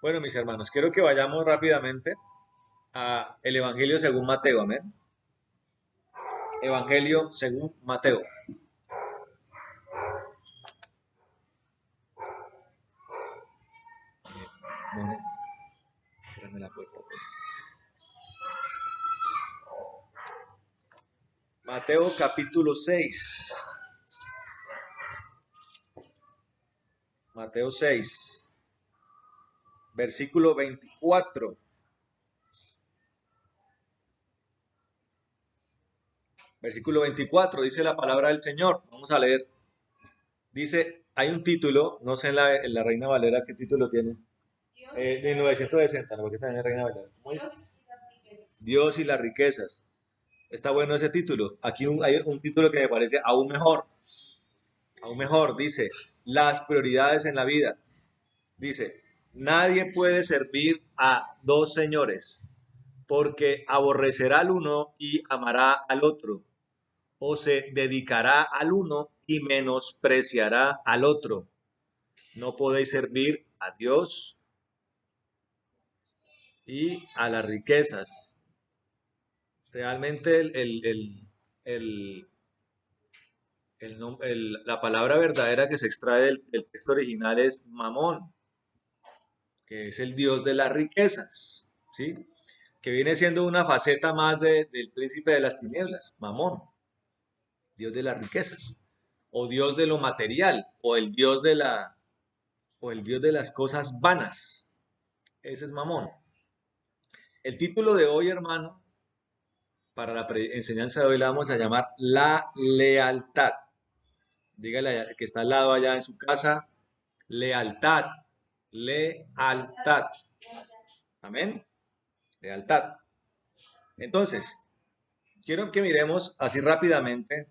Bueno, mis hermanos, quiero que vayamos rápidamente a el Evangelio según Mateo, amén. Evangelio según Mateo. Mone, cérrame la puerta, pues. Mateo capítulo 6. Mateo 6, versículo 24. Versículo 24 dice la palabra del Señor. Vamos a leer. Dice, hay un título, no sé en la Reina Valera qué título tiene. De 1960, ¿no? Porque está en la Reina Valera. ¿Cómo dice? Dios y las riquezas. Está bueno ese título. Aquí hay un título que me parece aún mejor. Aún mejor, dice, las prioridades en la vida. Dice, nadie puede servir a dos señores, porque aborrecerá al uno y amará al otro, o se dedicará al uno y menospreciará al otro. No podéis servir a Dios y a las riquezas. Realmente el- la palabra verdadera que se extrae del texto original es mamón, que es el Dios de las riquezas, ¿sí? Que viene siendo una faceta más del príncipe de las tinieblas, mamón, Dios de las riquezas, o Dios de lo material, o el Dios de las cosas vanas. Ese es mamón. El título de hoy, hermano, para la enseñanza de hoy la vamos a llamar la lealtad. Dígale que está al lado allá en su casa, lealtad, lealtad. Amén. Lealtad. Entonces, quiero que miremos así rápidamente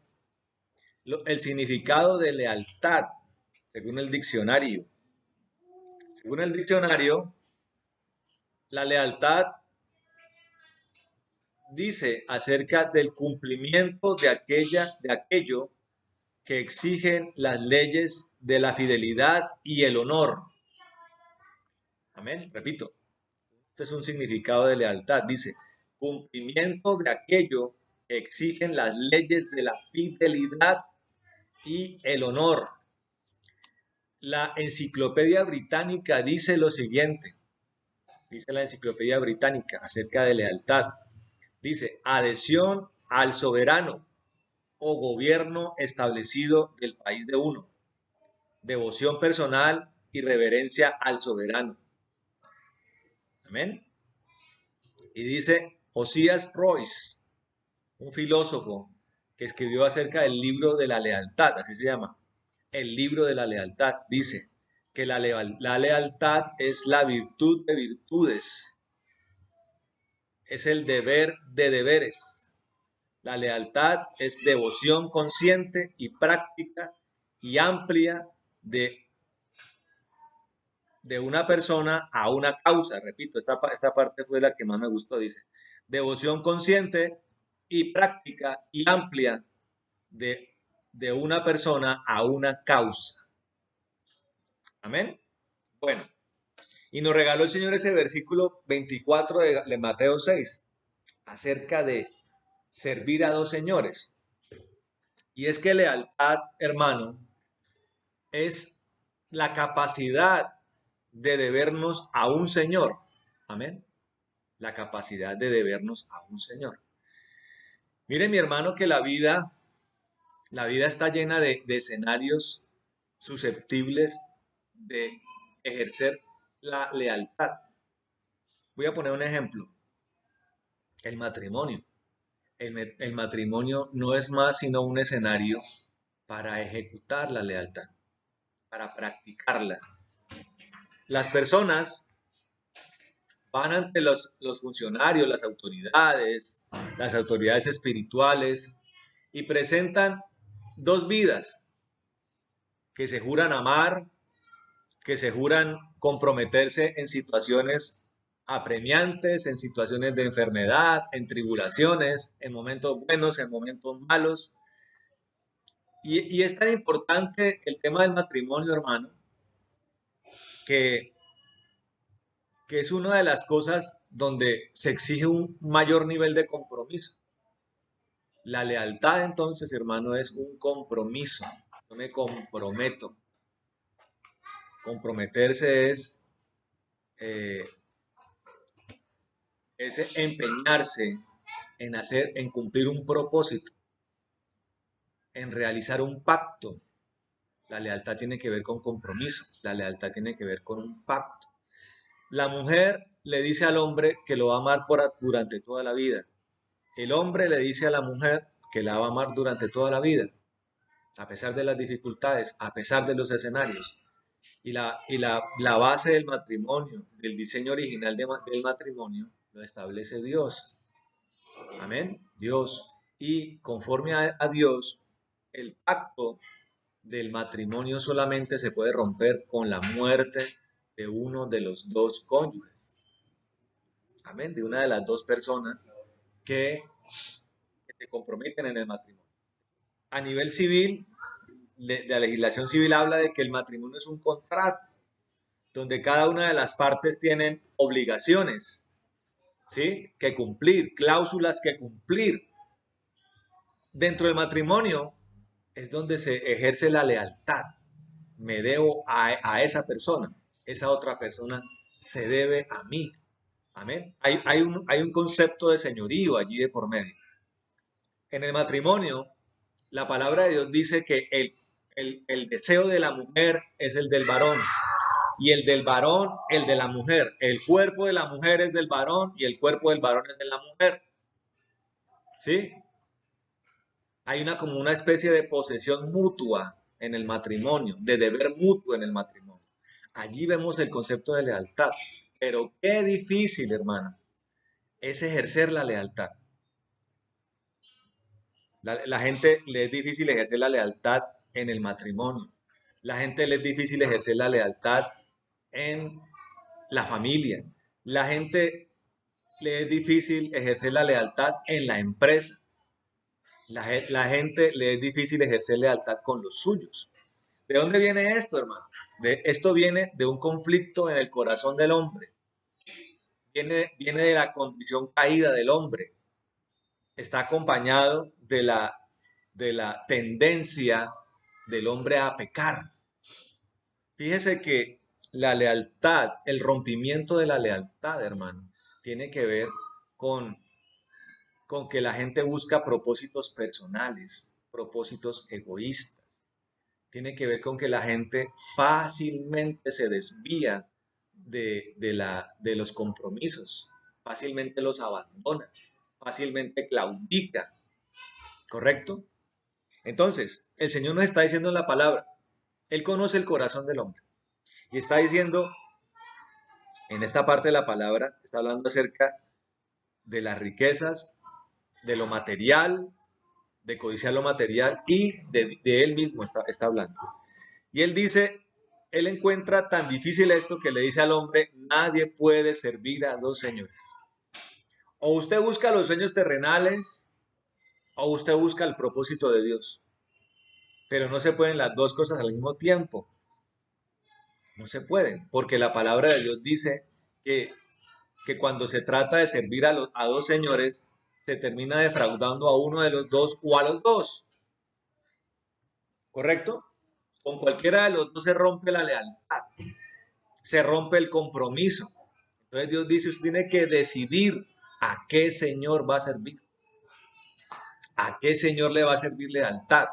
el significado de lealtad, según el diccionario. Según el diccionario, la lealtad dice acerca del cumplimiento de aquello que exigen las leyes de la fidelidad y el honor. Amén. Repito, este es un significado de lealtad. Dice, cumplimiento de aquello que exigen las leyes de la fidelidad y el honor. La enciclopedia británica dice lo siguiente, dice la enciclopedia británica acerca de lealtad. Dice, adhesión al soberano o gobierno establecido del país de uno, devoción personal y reverencia al soberano. Amén. Y dice Osías Royce, un filósofo que escribió acerca del libro de la lealtad, así se llama, el libro de la lealtad, dice que la lealtad es la virtud de virtudes, es el deber de deberes. La lealtad es devoción consciente y práctica y amplia de una persona a una causa. Repito, esta parte fue la que más me gustó, dice. Devoción consciente y práctica y amplia de, de una persona a una causa. Amén. Bueno, y nos regaló el Señor ese versículo 24 de Mateo 6 acerca de servir a dos señores. Y es que lealtad, hermano, es la capacidad de debernos a un Señor. Amén. La capacidad de debernos a un Señor. Mire, mi hermano, que la vida está llena de escenarios susceptibles de ejercer la lealtad. Voy a poner un ejemplo. El matrimonio. El matrimonio no es más sino un escenario para ejecutar la lealtad, para practicarla. Las personas van ante los funcionarios, las autoridades espirituales, y presentan dos vidas que se juran amar, que se juran comprometerse en situaciones apremiantes, en situaciones de enfermedad, en tribulaciones, en momentos buenos, en momentos malos. Y es tan importante el tema del matrimonio, hermano, que que es una de las cosas donde se exige un mayor nivel de compromiso. La lealtad, entonces, hermano, es un compromiso. Yo me comprometo. Comprometerse eh, es empeñarse en cumplir un propósito, en realizar un pacto. La lealtad tiene que ver con compromiso. La lealtad tiene que ver con un pacto. La mujer le dice al hombre que lo va a amar durante toda la vida. El hombre le dice a la mujer que la va a amar durante toda la vida, a pesar de las dificultades, a pesar de los escenarios. Y la base del matrimonio, del diseño original del matrimonio, lo establece Dios. Amén. Dios. Y conforme a Dios, el pacto del matrimonio solamente se puede romper con la muerte de uno de los dos cónyuges. Amén. De una de las dos personas que se comprometen en el matrimonio. A nivel civil, la legislación civil habla de que el matrimonio es un contrato donde cada una de las partes tienen obligaciones, ¿sí? Que cumplir, cláusulas que cumplir. Dentro del matrimonio es donde se ejerce la lealtad. Me debo a esa persona, esa otra persona se debe a mí. Amén. Hay un concepto de señorío allí de por medio. En el matrimonio, la palabra de Dios dice que el deseo de la mujer es el del varón y el del varón el de la mujer. El cuerpo de la mujer es del varón y el cuerpo del varón es de la mujer. ¿Sí? Hay como una especie de posesión mutua en el matrimonio, de deber mutuo en el matrimonio. Allí vemos el concepto de lealtad. Pero qué difícil, hermano, es ejercer la lealtad. La gente le es difícil ejercer la lealtad en el matrimonio. La gente le es difícil ejercer la lealtad en la familia. La gente le es difícil ejercer la lealtad en la empresa. La gente le es difícil ejercer lealtad con los suyos. ¿De dónde viene esto, hermano? Esto viene de un conflicto en el corazón del hombre. Viene de la condición caída del hombre. Está acompañado de la tendencia del hombre a pecar. Fíjese que la lealtad, el rompimiento de la lealtad, hermano, tiene que ver con, con que la gente busca propósitos personales, propósitos egoístas. Tiene que ver con que la gente fácilmente se desvía de los compromisos, fácilmente los abandona, fácilmente claudica, ¿correcto? Entonces, el Señor nos está diciendo en la palabra, Él conoce el corazón del hombre y está diciendo, en esta parte de la palabra, está hablando acerca de las riquezas, de lo material, de codiciar lo material y de Él mismo está hablando. Y Él dice, Él encuentra tan difícil esto que le dice al hombre, nadie puede servir a dos señores. O usted busca los sueños terrenales o usted busca el propósito de Dios. Pero no se pueden las dos cosas al mismo tiempo. No se pueden, porque la palabra de Dios dice que cuando se trata de servir a dos señores, se termina defraudando a uno de los dos o a los dos. ¿Correcto? Con cualquiera de los dos se rompe la lealtad, se rompe el compromiso. Entonces Dios dice, usted tiene que decidir a qué Señor va a servir, a qué Señor le va a servir lealtad.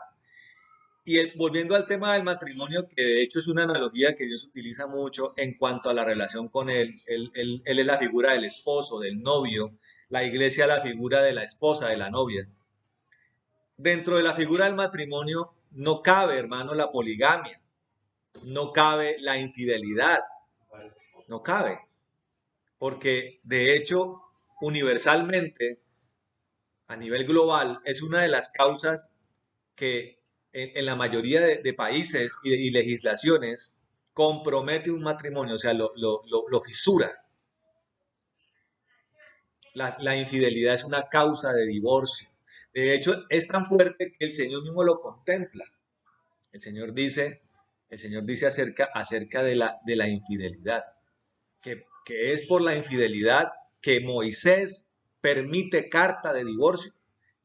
Y volviendo al tema del matrimonio, que de hecho es una analogía que Dios utiliza mucho en cuanto a la relación con él es la figura del esposo, del novio, la iglesia la figura de la esposa, de la novia. Dentro de la figura del matrimonio no cabe, hermano, la poligamia, no cabe la infidelidad, no cabe, porque de hecho, universalmente, a nivel global, es una de las causas que en la mayoría de países y legislaciones compromete un matrimonio, o sea, lo fisura. La infidelidad es una causa de divorcio. De hecho, es tan fuerte que el Señor mismo lo contempla. El Señor dice, el Señor dice acerca de la infidelidad, que que es por la infidelidad que Moisés permite carta de divorcio.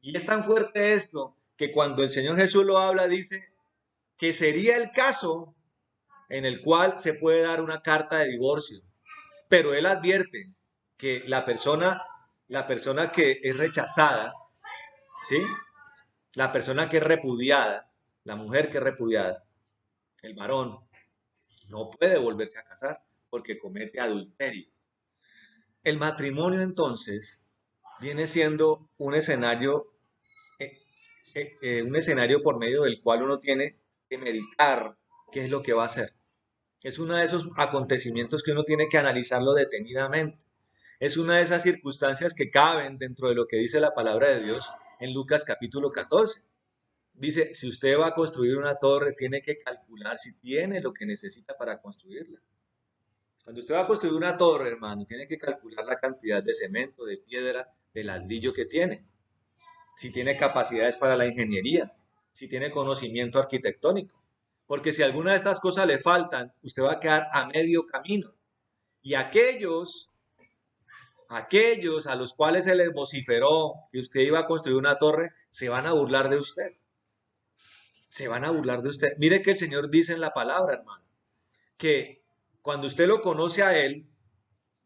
Y es tan fuerte esto que cuando el Señor Jesús lo habla, dice que sería el caso en el cual se puede dar una carta de divorcio. Pero él advierte que la persona que es rechazada, ¿sí? La persona que es repudiada, la mujer que es repudiada, el varón, no puede volverse a casar porque comete adulterio. El matrimonio entonces viene siendo eh, un escenario por medio del cual uno tiene que meditar qué es lo que va a hacer. Es uno de esos acontecimientos que uno tiene que analizarlo detenidamente. Es una de esas circunstancias que caben dentro de lo que dice la palabra de Dios en Lucas capítulo 14. Dice, si usted va a construir una torre, tiene que calcular si tiene lo que necesita para construirla. Cuando usted va a construir una torre, hermano, tiene que calcular la cantidad de cemento, de piedra, de ladrillo que tiene. Si tiene capacidades para la ingeniería, si tiene conocimiento arquitectónico. Porque si alguna de estas cosas le faltan, usted va a quedar a medio camino. Y aquellos a los cuales se les vociferó que usted iba a construir una torre, se van a burlar de usted. Se van a burlar de usted. Mire que el Señor dice en la palabra, hermano, que cuando usted lo conoce a Él,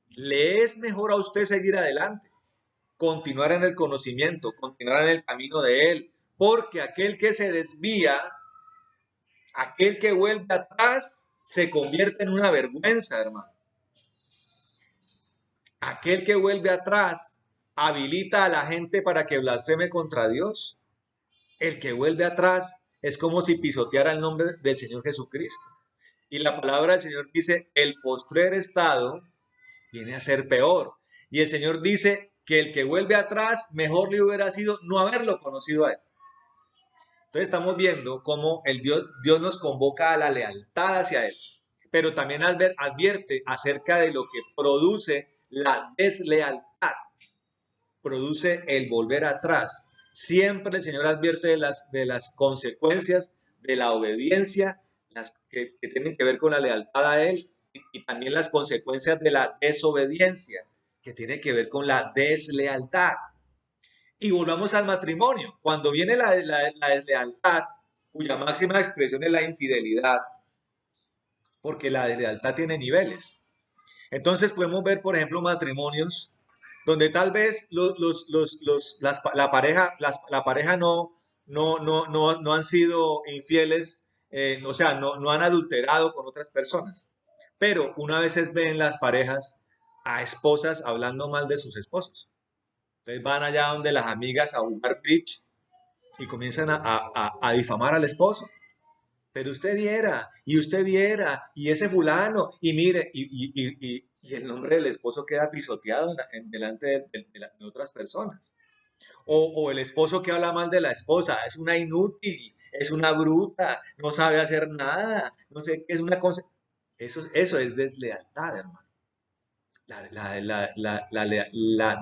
le es mejor a usted seguir adelante, continuar en el conocimiento, continuar en el camino de Él, porque aquel que se desvía, aquel que vuelve atrás, se convierte en una vergüenza, hermano. Aquel que vuelve atrás habilita a la gente para que blasfeme contra Dios. El que vuelve atrás es como si pisoteara el nombre del Señor Jesucristo. Y la palabra del Señor dice, el postrer estado viene a ser peor. Y el Señor dice que el que vuelve atrás, mejor le hubiera sido no haberlo conocido a Él. Entonces estamos viendo cómo Dios nos convoca a la lealtad hacia Él, pero también advierte acerca de lo que produce la deslealtad, produce el volver atrás. Siempre el Señor advierte de las consecuencias de la obediencia, las que tienen que ver con la lealtad a Él, y también las consecuencias de la desobediencia, que tiene que ver con la deslealtad. Y volvamos al matrimonio. Cuando viene la deslealtad, cuya máxima expresión es la infidelidad, porque la deslealtad tiene niveles. Entonces podemos ver, por ejemplo, matrimonios donde tal vez la pareja no han sido infieles, o sea, no han adulterado con otras personas. Pero una vez ven las parejas a esposas hablando mal de sus esposos. Entonces van allá donde las amigas a jugar bridge y comienzan a difamar al esposo. Pero usted viera, y ese fulano, y mire, y el nombre del esposo queda pisoteado delante de otras personas. O el esposo que habla mal de la esposa, es una inútil, es una bruta, no sabe hacer nada, no sé qué es una cosa. Eso es deslealtad, hermano. La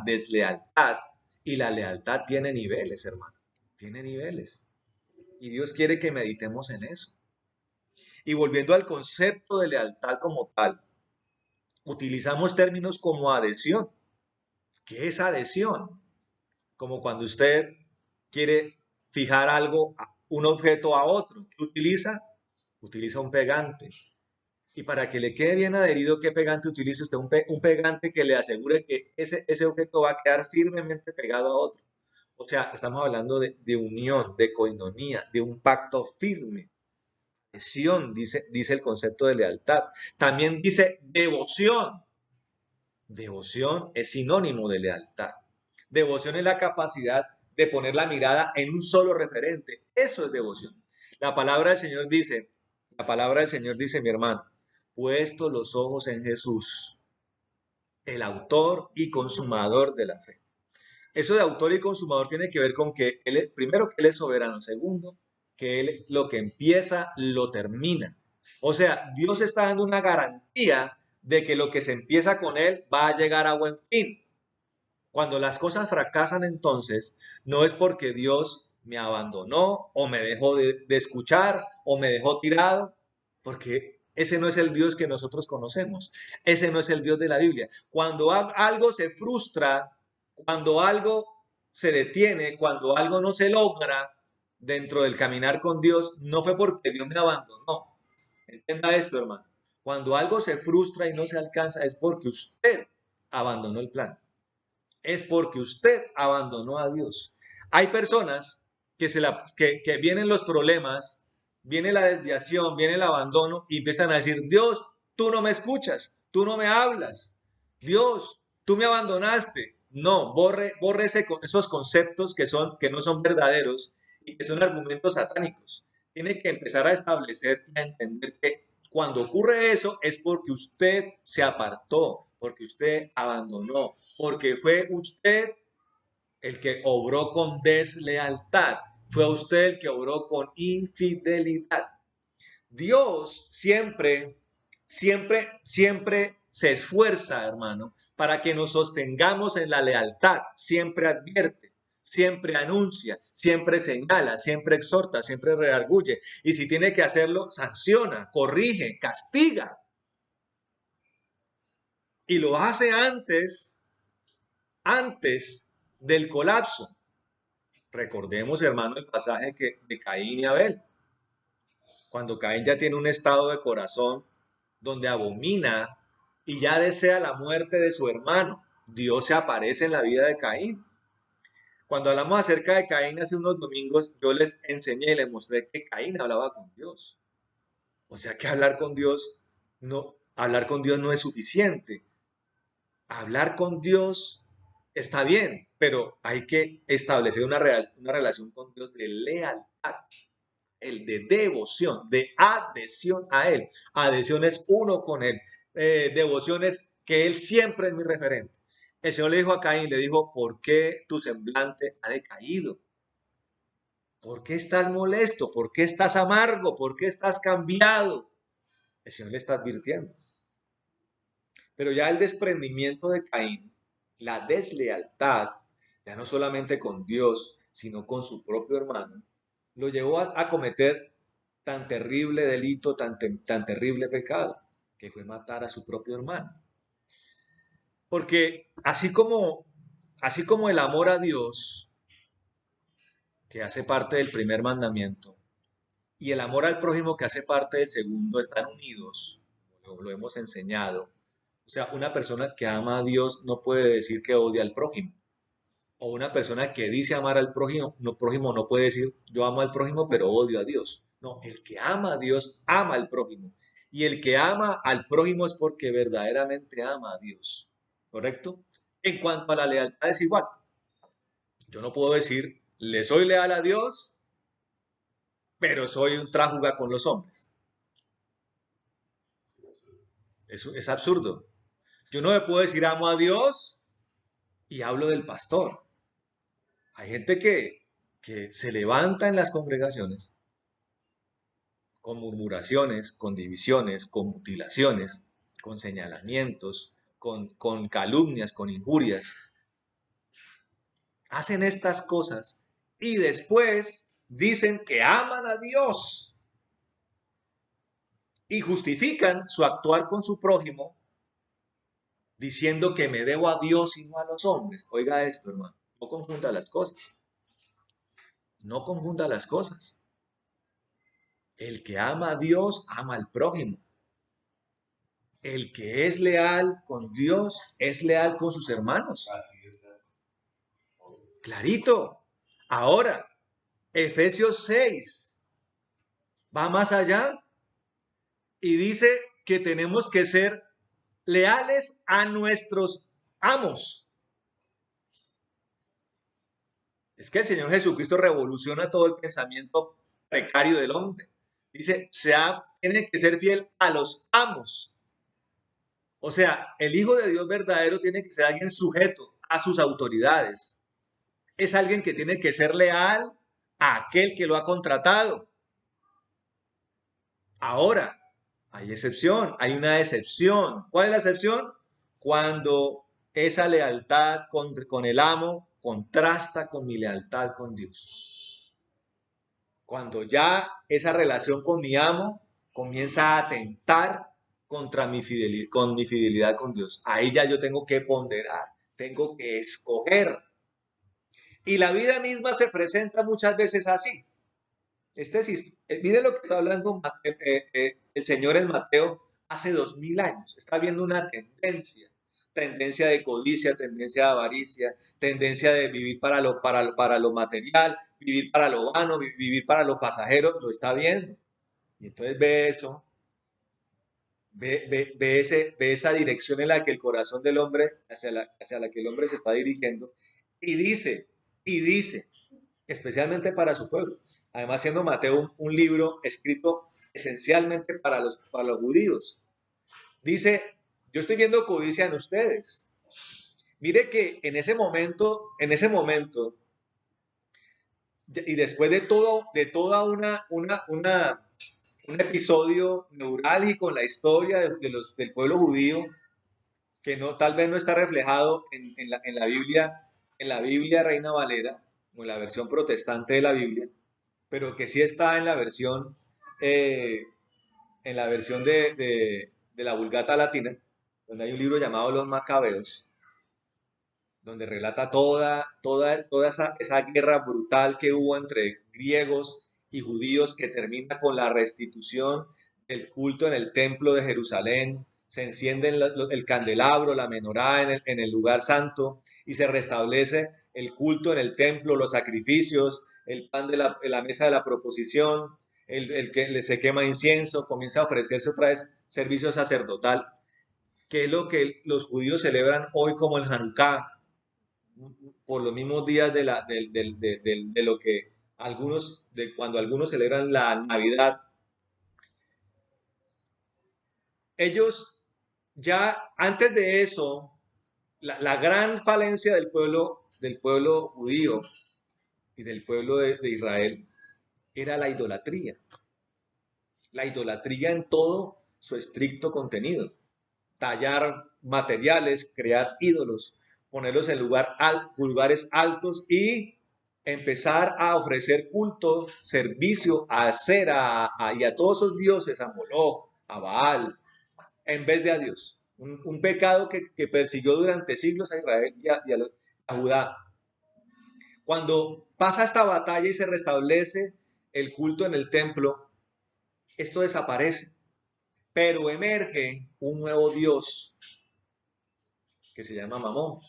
deslealtad y la lealtad tiene niveles, hermano. Tiene niveles. Y Dios quiere que meditemos en eso. Y volviendo al concepto de lealtad como tal, utilizamos términos como adhesión. ¿Qué es adhesión? Como cuando usted quiere fijar algo, un objeto a otro. ¿Qué utiliza? Utiliza un pegante. Y para que le quede bien adherido, ¿qué pegante utiliza usted? Un pegante que le asegure que ese objeto va a quedar firmemente pegado a otro. O sea, estamos hablando de unión, de coinonía, de un pacto firme. Adhesión, dice el concepto de lealtad. También dice devoción. Devoción es sinónimo de lealtad. Devoción es la capacidad de poner la mirada en un solo referente. Eso es devoción. La palabra del Señor dice, mi hermano, puesto los ojos en Jesús, el autor y consumador de la fe. Eso de autor y consumador tiene que ver con que primero, que Él es soberano. Segundo, que Él lo que empieza, lo termina. O sea, Dios está dando una garantía de que lo que se empieza con Él va a llegar a buen fin. Cuando las cosas fracasan, entonces, no es porque Dios me abandonó o me dejó de escuchar o me dejó tirado, porque Ese no es el Dios que nosotros conocemos. Ese no es el Dios de la Biblia. Cuando algo se frustra, cuando algo se detiene, cuando algo no se logra dentro del caminar con Dios, no fue porque Dios me abandonó. Entienda esto, hermano. Cuando algo se frustra y no se alcanza, es porque usted abandonó el plan. Es porque usted abandonó a Dios. Hay personas que vienen los problemas, viene la desviación, viene el abandono y empiezan a decir, Dios, tú no me escuchas, tú no me hablas, Dios, tú me abandonaste. No, borre esos conceptos que no son verdaderos y que son argumentos satánicos. Tiene que empezar a establecer y a entender que cuando ocurre eso es porque usted se apartó, porque usted abandonó, porque fue usted el que obró con deslealtad, fue usted el que obró con infidelidad. Dios siempre se esfuerza, hermano, para que nos sostengamos en la lealtad. Siempre advierte, siempre anuncia, siempre señala, siempre exhorta, siempre redarguye. Y si tiene que hacerlo, sanciona, corrige, castiga. Y lo hace antes del colapso. Recordemos, hermano, el pasaje de Caín y Abel. Cuando Caín ya tiene un estado de corazón donde abomina y ya desea la muerte de su hermano, Dios se aparece en la vida de Caín. Cuando hablamos acerca de Caín hace unos domingos, yo les enseñé y les mostré que Caín hablaba con Dios. O sea que hablar con Dios no es suficiente. Hablar con Dios está bien, pero hay que establecer una relación con Dios de lealtad, el de devoción, de adhesión a Él. Adhesión es uno con Él. Devoción es que Él siempre es mi referente. El Señor le dijo a Caín, le dijo, ¿por qué tu semblante ha decaído? ¿Por qué estás molesto? ¿Por qué estás amargo? ¿Por qué estás cambiado? El Señor le está advirtiendo. Pero ya el desprendimiento de Caín, la deslealtad, ya no solamente con Dios, sino con su propio hermano, lo llevó a cometer tan terrible delito, tan terrible pecado, que fue matar a su propio hermano. Porque así como el amor a Dios, que hace parte del primer mandamiento, y el amor al prójimo, que hace parte del segundo, están unidos, lo hemos enseñado. O sea, una persona que ama a Dios no puede decir que odia al prójimo. O una persona que dice amar al prójimo no puede decir yo amo al prójimo pero odio a Dios. No, el que ama a Dios ama al prójimo. Y el que ama al prójimo es porque verdaderamente ama a Dios. ¿Correcto? En cuanto a la lealtad es igual. Yo no puedo decir le soy leal a Dios, pero soy un tráfuga con los hombres. Eso es absurdo. Yo no me puedo decir amo a Dios y hablo del pastor. Hay gente que se levanta en las congregaciones con murmuraciones, con divisiones, con mutilaciones, con señalamientos, con calumnias, con injurias. Hacen estas cosas y después dicen que aman a Dios y justifican su actuar con su prójimo diciendo que me debo a Dios y no a los hombres. Oiga esto, hermano, no confunda las cosas. No confunda las cosas. El que ama a Dios ama al prójimo. El que es leal con Dios es leal con sus hermanos. Clarito. Ahora, Efesios 6 va más allá y dice que tenemos que ser leales a nuestros amos. Es que el Señor Jesucristo revoluciona todo el pensamiento precario del hombre. Dice, tiene que ser fiel a los amos. O sea, el Hijo de Dios verdadero tiene que ser alguien sujeto a sus autoridades. Es alguien que tiene que ser leal a aquel que lo ha contratado. Ahora, hay una excepción. ¿Cuál es la excepción? Cuando esa lealtad con el amo contrasta con mi lealtad con Dios. Cuando ya esa relación con mi amo comienza a atentar contra con mi fidelidad con Dios. Ahí ya yo tengo que ponderar, tengo que escoger. Y la vida misma se presenta muchas veces así. Mire lo que está hablando el Señor en Mateo hace 2000 años. Está viendo una tendencia de codicia, tendencia de avaricia, tendencia de vivir para lo material, vivir para lo vano, vivir para los pasajeros, lo está viendo. Y entonces ve eso, ve esa dirección en la que el corazón del hombre, hacia la que el hombre se está dirigiendo, y dice, especialmente para su pueblo. Además, siendo Mateo un libro escrito esencialmente para los judíos. Dice, yo estoy viendo codicia en ustedes. Mire que en ese momento, y después de toda un episodio neurálgico en la historia del pueblo judío, que no, tal vez no está reflejado en la Biblia Reina Valera, o en la versión protestante de la Biblia, pero que sí está eh, en la versión de la Vulgata Latina, donde hay un libro llamado Los Macabeos, donde relata toda esa guerra brutal que hubo entre griegos y judíos que termina con la restitución del culto en el templo de Jerusalén, se enciende el candelabro, la menorá en el lugar santo y se restablece el culto en el templo, los sacrificios, el pan de la mesa de la proposición, el que se quema incienso, comienza a ofrecerse otra vez servicio sacerdotal, que es lo que los judíos celebran hoy como el Hanukkah, por los mismos días de lo que cuando algunos celebran la Navidad. Ellos ya antes de eso, la gran falencia del pueblo judío y del pueblo de Israel era la idolatría en todo su estricto contenido, tallar materiales, crear ídolos, ponerlos en lugares altos y empezar a ofrecer culto, servicio a Acera y a todos esos dioses, a Moloch, a Baal, en vez de a Dios. Un pecado que persiguió durante siglos a Israel a Judá. Cuando pasa esta batalla y se restablece el culto en el templo, esto desaparece, pero emerge un nuevo Dios que se llama Mamón,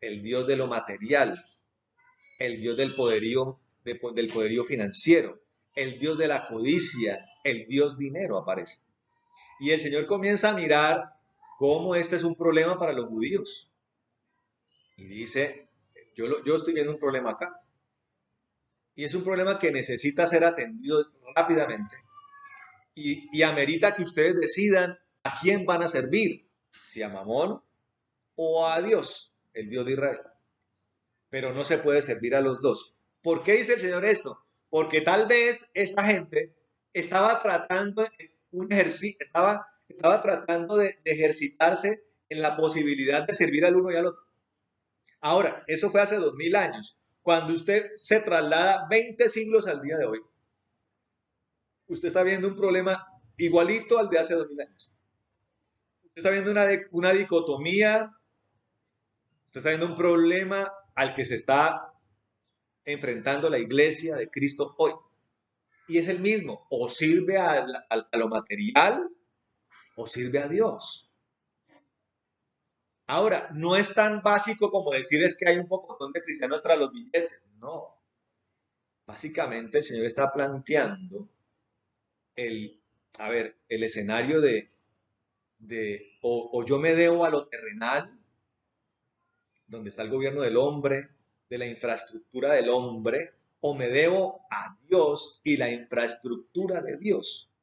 el Dios de lo material, el Dios del poderío financiero, el Dios de la codicia, el Dios dinero aparece. Y el Señor comienza a mirar cómo este es un problema para los judíos. Y dice, yo estoy viendo un problema acá. Y es un problema que necesita ser atendido rápidamente. Y amerita que ustedes decidan a quién van a servir, si a Mamón o a Dios, el Dios de Israel. Pero no se puede servir a los dos. ¿Por qué dice el Señor esto? Porque tal vez esta gente estaba tratando estaba tratando de ejercitarse en la posibilidad de servir al uno y al otro. Ahora, eso fue hace 2000 años. Cuando usted se traslada 20 siglos al día de hoy, usted está viendo un problema igualito al de hace 2000 años. Usted está viendo una dicotomía, usted está viendo un problema al que se está enfrentando la iglesia de Cristo hoy. Y es el mismo, o sirve a lo material o sirve a Dios. Ahora, no es tan básico como decir es que hay un poco de cristianos tras los billetes. No. Básicamente el Señor está planteando el escenario o yo me debo a lo terrenal, donde está el gobierno del hombre, de la infraestructura del hombre, o me debo a Dios y la infraestructura de Dios.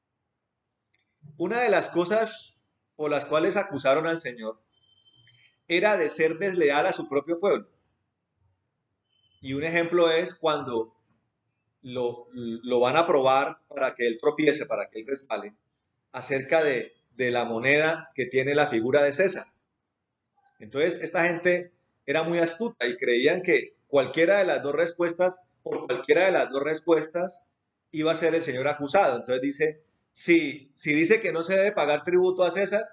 Una de las cosas por las cuales acusaron al Señor era de ser desleal a su propio pueblo. Y un ejemplo es cuando lo van a probar para que él tropiece, para que él resbale, acerca de la moneda que tiene la figura de César. Entonces, esta gente era muy astuta y creían que cualquiera de las dos respuestas, por cualquiera de las dos respuestas, iba a ser el Señor acusado. Entonces dice, si dice que no se debe pagar tributo a César,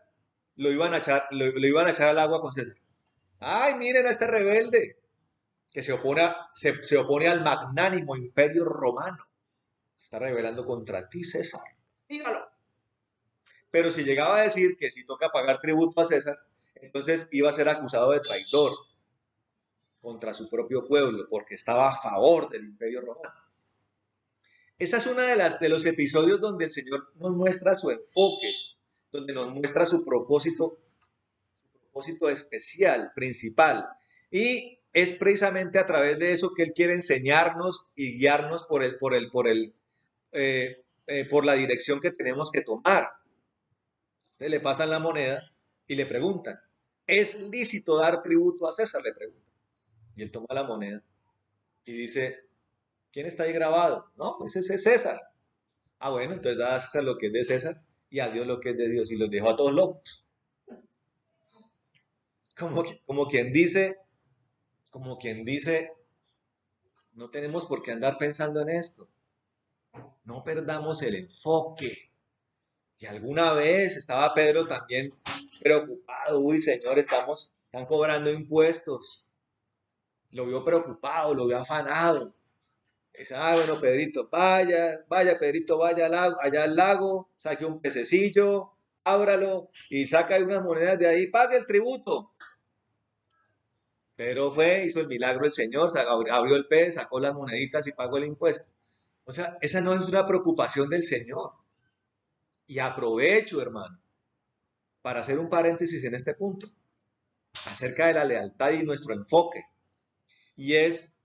lo iban a echar al agua con César. Ay, miren a este rebelde que se opone al magnánimo imperio romano. Se está rebelando contra ti, César. Dígalo. Pero si llegaba a decir que si toca pagar tributo a César, entonces iba a ser acusado de traidor contra su propio pueblo, porque estaba a favor del imperio romano. Esa es una de los episodios donde el Señor nos muestra su enfoque, donde nos muestra su propósito especial, principal. Y es precisamente a través de eso que Él quiere enseñarnos y guiarnos por la dirección que tenemos que tomar. Entonces le pasan la moneda y le preguntan, ¿es lícito dar tributo a César? Le preguntan. Y él toma la moneda y dice, ¿quién está ahí grabado? No, pues ese es César. Ah, bueno, entonces da a César lo que es de César y a Dios lo que es de Dios. Y los dejó a todos locos. Como quien dice, como quien dice, no tenemos por qué andar pensando en esto. No perdamos el enfoque. Y alguna vez estaba Pedro también preocupado. Uy, Señor, están cobrando impuestos. Lo vio preocupado, lo vio afanado. Dice, ah, bueno, Pedrito, vaya, Pedrito, vaya allá al lago, saque un pececillo, ábralo y saca unas monedas de ahí, pague el tributo. Pedro fue, hizo el milagro el Señor, abrió el pez, sacó las moneditas y pagó el impuesto. O sea, esa no es una preocupación del Señor. Y aprovecho, hermano, para hacer un paréntesis en este punto, acerca de la lealtad y nuestro enfoque. Y es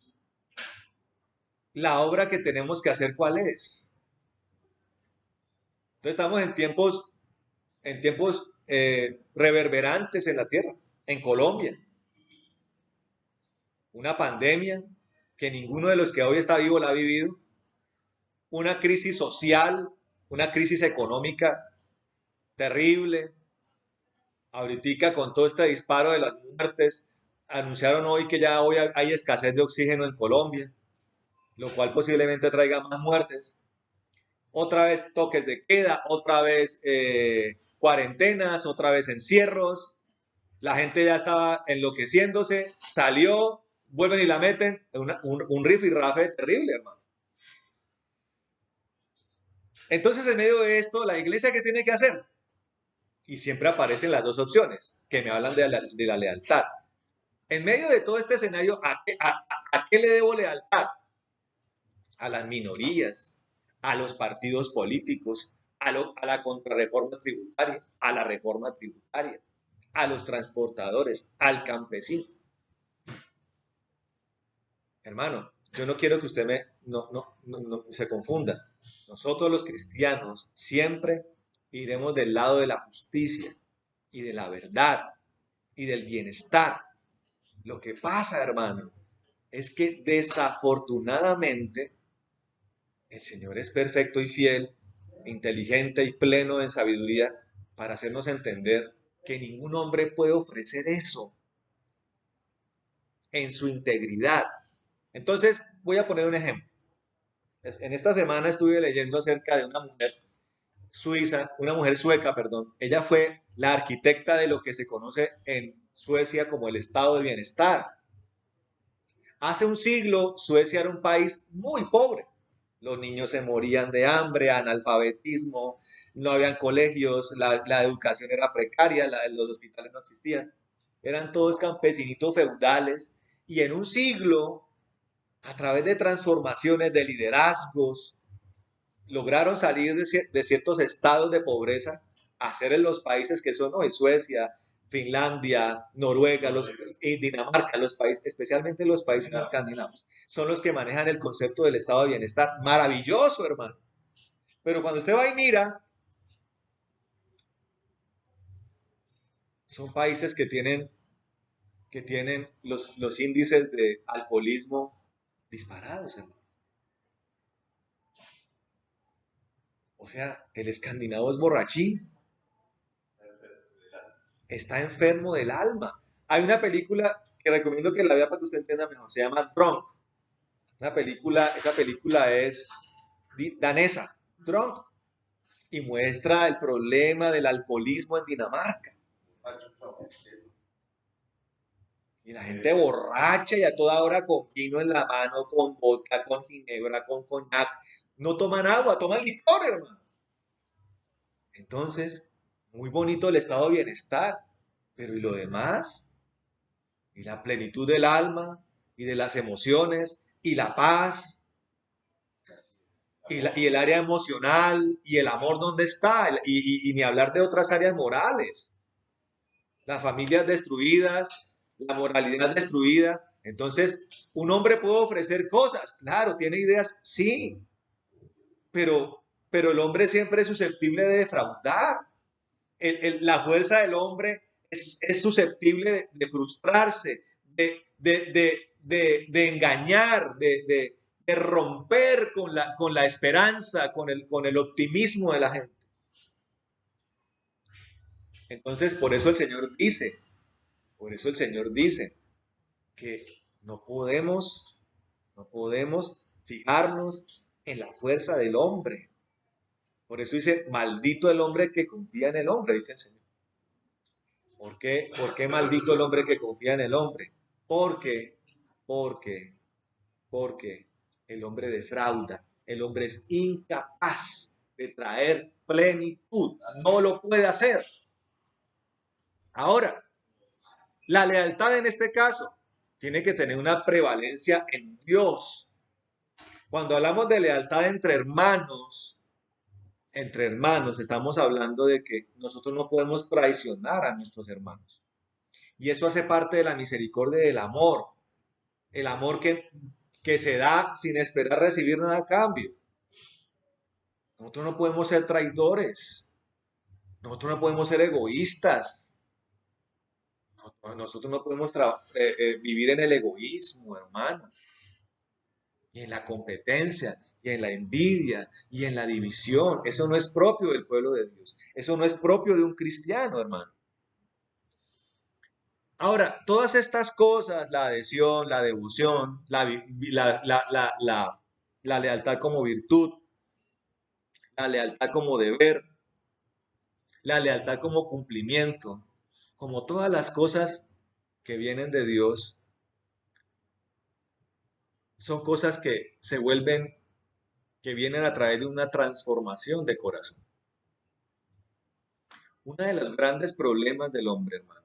la obra que tenemos que hacer, ¿cuál es? Entonces estamos en tiempos reverberantes en la tierra, en Colombia. Una pandemia que ninguno de los que hoy está vivo la ha vivido. Una crisis social, una crisis económica terrible. Ahorita con todo este disparo de las muertes, anunciaron hoy que ya hoy hay escasez de oxígeno en Colombia, lo cual posiblemente traiga más muertes. Otra vez toques de queda, otra vez cuarentenas, otra vez encierros. La gente ya estaba enloqueciéndose, salió, vuelven y la meten. Un rifirrafe terrible, hermano. Entonces, en medio de esto, la iglesia, ¿qué tiene que hacer? Y siempre aparecen las dos opciones que me hablan de la lealtad. En medio de todo este escenario, ¿a qué le debo lealtad? A las minorías, a los partidos políticos, a la contrarreforma tributaria, a la reforma tributaria, a los transportadores, al campesino. Hermano, yo no quiero que usted no se confunda. Nosotros los cristianos siempre iremos del lado de la justicia y de la verdad y del bienestar. Lo que pasa, hermano, es que desafortunadamente el Señor es perfecto y fiel, inteligente y pleno en sabiduría para hacernos entender que ningún hombre puede ofrecer eso en su integridad. Entonces, voy a poner un ejemplo. En esta semana estuve leyendo acerca de una mujer sueca, perdón. Ella fue la arquitecta de lo que se conoce en Suecia como el estado de bienestar. Hace un siglo, Suecia era un país muy pobre. Los niños se morían de hambre, analfabetismo, no habían colegios, la educación era precaria, los hospitales no existían. Eran todos campesinitos feudales. Y en un siglo, a través de transformaciones, de liderazgos, lograron salir de ciertos estados de pobreza a ser en los países que son hoy, Suecia, Finlandia, Noruega, y Dinamarca, los países, especialmente los países escandinavos, son los que manejan el concepto del estado de bienestar. Maravilloso, hermano. Pero cuando usted va y mira, son países que tienen los índices de alcoholismo disparados, hermano. O sea, el escandinavo es borrachín, está enfermo del alma. Hay una película que recomiendo que la vea para que usted entienda mejor, se llama Drunk. Esa película es danesa, Drunk. y muestra el problema del alcoholismo en Dinamarca. Y la gente borracha y a toda hora con vino en la mano, con vodka, con ginebra, con coñac. No toman agua, toman licor, hermano. Entonces, muy bonito el estado de bienestar, pero ¿y lo demás? ¿Y la plenitud del alma y de las emociones y la paz y el área emocional y el amor dónde está? Y ni hablar de otras áreas morales. Las familias destruidas, la moralidad destruida. Entonces, un hombre puede ofrecer cosas, claro, tiene ideas, sí, pero el hombre siempre es susceptible de defraudar. La fuerza del hombre es susceptible de frustrarse, de engañar, de romper con la esperanza, con el optimismo de la gente. Entonces, por eso el Señor dice que no podemos fijarnos en la fuerza del hombre. Por eso dice, maldito el hombre que confía en el hombre, dice el Señor. ¿Por qué maldito el hombre que confía en el hombre? Porque, porque, porque el hombre defrauda, el hombre es incapaz de traer plenitud, no lo puede hacer. Ahora, la lealtad en este caso tiene que tener una prevalencia en Dios. Cuando hablamos de lealtad entre hermanos, estamos hablando de que nosotros no podemos traicionar a nuestros hermanos. Y eso hace parte de la misericordia y del amor. El amor que se da sin esperar recibir nada a cambio. Nosotros no podemos ser traidores. Nosotros no podemos ser egoístas. Nosotros no podemos vivir en el egoísmo, hermano. Y en la competencia, y en la envidia, y en la división. Eso no es propio del pueblo de Dios. Eso no es propio de un cristiano, hermano. Ahora, todas estas cosas, la adhesión, la devoción, la lealtad como virtud, la lealtad como deber, la lealtad como cumplimiento, como todas las cosas que vienen de Dios, son cosas que se vuelven, que vienen a través de una transformación de corazón. Uno de los grandes problemas del hombre, hermano,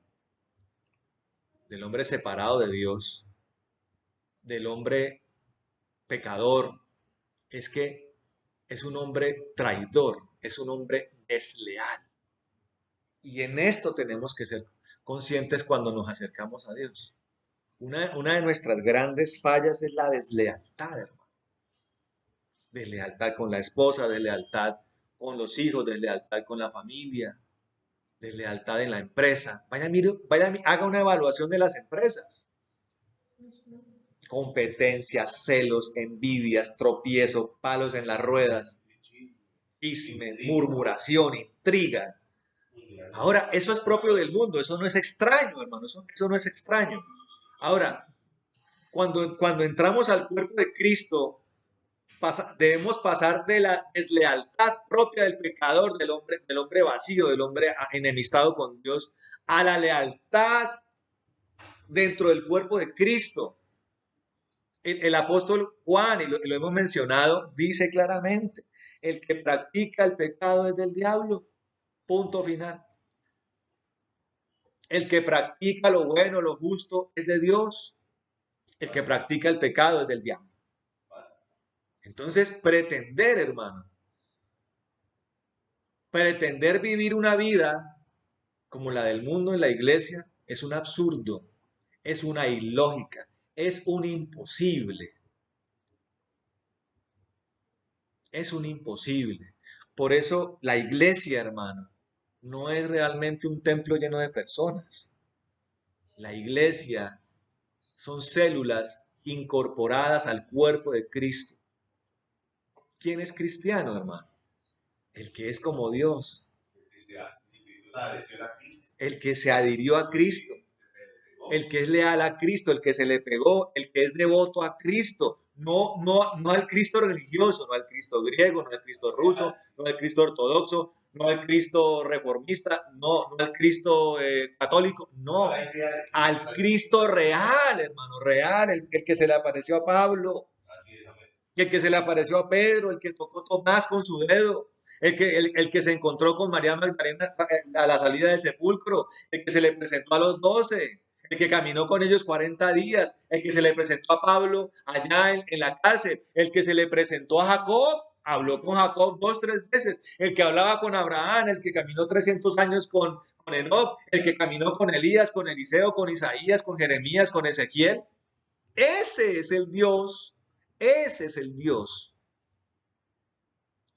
del hombre separado de Dios, del hombre pecador, es que es un hombre traidor, es un hombre desleal. Y en esto tenemos que ser conscientes cuando nos acercamos a Dios. Una de nuestras grandes fallas es la deslealtad, hermano. Deslealtad con la esposa, deslealtad con los hijos, deslealtad con la familia, deslealtad en la empresa. Haga una evaluación de las empresas. Competencias, celos, envidias, tropiezos, palos en las ruedas, chisme, murmuración, intriga. Ahora, eso es propio del mundo, eso no es extraño, hermano, eso no es extraño. Ahora, cuando entramos al cuerpo de Cristo, debemos pasar de la deslealtad propia del pecador, del hombre vacío, del hombre enemistado con Dios, a la lealtad dentro del cuerpo de Cristo. El apóstol Juan, y lo hemos mencionado, dice claramente, el que practica el pecado es del diablo, punto final. El que practica lo bueno, lo justo, es de Dios. El que practica el pecado es del diablo. Entonces, hermano, pretender vivir una vida como la del mundo en la iglesia es un absurdo, es una ilógica, es un imposible. Es un imposible. Por eso la iglesia, hermano, no es realmente un templo lleno de personas. La iglesia son células incorporadas al cuerpo de Cristo. ¿Quién es cristiano, hermano? El que es como Dios. El que se adhirió a Cristo. El que es leal a Cristo, el que se le pegó, el que es devoto a Cristo. no al Cristo religioso, no al Cristo griego, no al Cristo ruso, no al Cristo ortodoxo, no al Cristo reformista, no al Cristo católico, no, al Cristo real, hermano, real, el que se le apareció a Pablo, el que se le apareció a Pedro, el que tocó Tomás con su dedo, el que se encontró con María Magdalena a la salida del sepulcro, el que se le presentó a los 12, el que caminó con ellos 40 días, el que se le presentó a Pablo allá en la cárcel, el que se le presentó a Jacob, habló con Jacob 2, 3 veces, el que hablaba con Abraham, el que caminó 300 años con Enoch, el que caminó con Elías, con Eliseo, con Isaías, con Jeremías, con Ezequiel. Ese es el Dios, ese es el Dios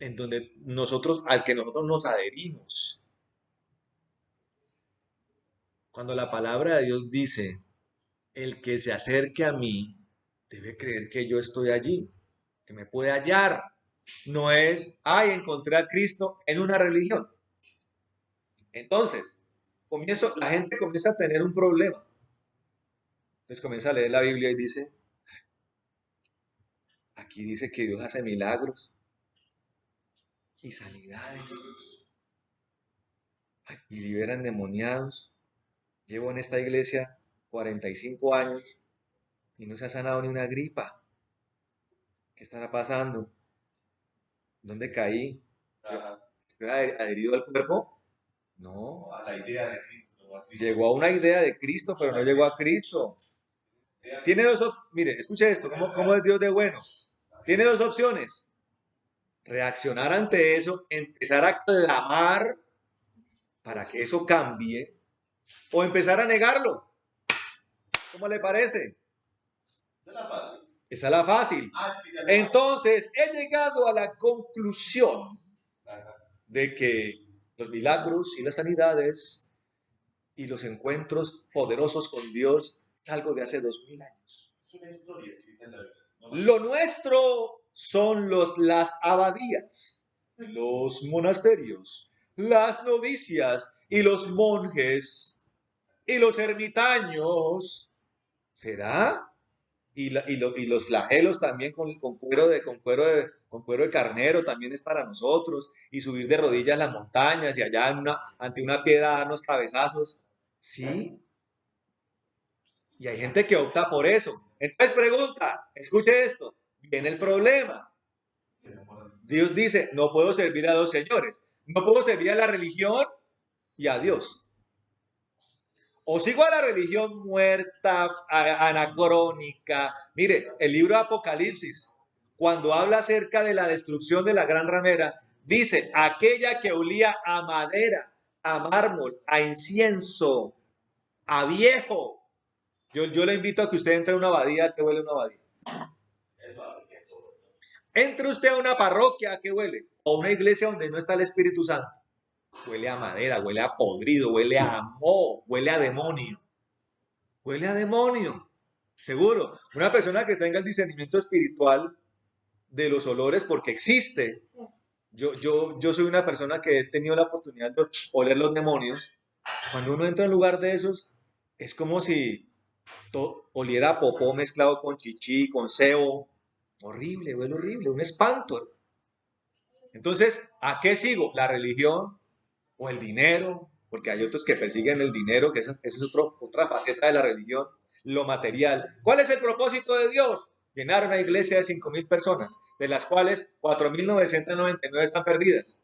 en donde al que nosotros nos adherimos. Cuando la palabra de Dios dice, el que se acerque a mí debe creer que yo estoy allí, que me puede hallar. No es, ay, encontré a Cristo en una religión. Entonces, la gente comienza a tener un problema. Entonces comienza a leer la Biblia y dice, aquí dice que Dios hace milagros y sanidades y libera endemoniados. Llevo en esta iglesia 45 años y no se ha sanado ni una gripa. ¿Qué estará pasando? ¿Dónde caí? ¿Estoy adherido al cuerpo? No. A la idea de Cristo. No a Cristo. Llegó a una idea de Cristo, pero no llegó a Cristo. Tiene mire, escuche esto, ¿cómo es Dios de bueno? Tiene dos opciones. Reaccionar ante eso, empezar a clamar para que eso cambie, o empezar a negarlo. ¿Cómo le parece? Esa es la fácil. Esa es la fácil. Entonces, he llegado a la conclusión de que los milagros y las sanidades y los encuentros poderosos con Dios es algo de hace 2000 años. Es una historia escrita en la Biblia. Lo nuestro son las abadías, los monasterios, las novicias y los monjes y los ermitaños. ¿Será? Y los flagelos también con cuero de carnero también es para nosotros. Y subir de rodillas las montañas y allá ante una piedra darnos cabezazos. Sí. Y hay gente que opta por eso. Entonces pregunta, escuche esto, viene el problema. Dios dice, no puedo servir a dos señores. No puedo servir a la religión y a Dios. O sigo a la religión muerta, anacrónica. Mire, el libro de Apocalipsis, cuando habla acerca de la destrucción de la gran ramera, dice, aquella que olía a madera, a mármol, a incienso, a viejo. Yo le invito a que usted entre a una abadía. ¿Qué huele una abadía? Entre usted a una parroquia. ¿Qué huele? O una iglesia donde no está el Espíritu Santo. Huele a madera, huele a podrido, huele a moho, huele a demonio. Huele a demonio. Seguro. Una persona que tenga el discernimiento espiritual de los olores, porque existe. Yo soy una persona que he tenido la oportunidad de oler los demonios. Cuando uno entra en un lugar de esos, es como si oliera a popó mezclado con chichi, con sebo. Horrible, huele horrible, un espanto. Entonces, ¿a qué sigo? ¿La religión o el dinero? Porque hay otros que persiguen el dinero, que esa es otra faceta de la religión, lo material. ¿Cuál es el propósito de Dios? Llenar una iglesia de 5,000 personas, de las cuales 4,999 están perdidas.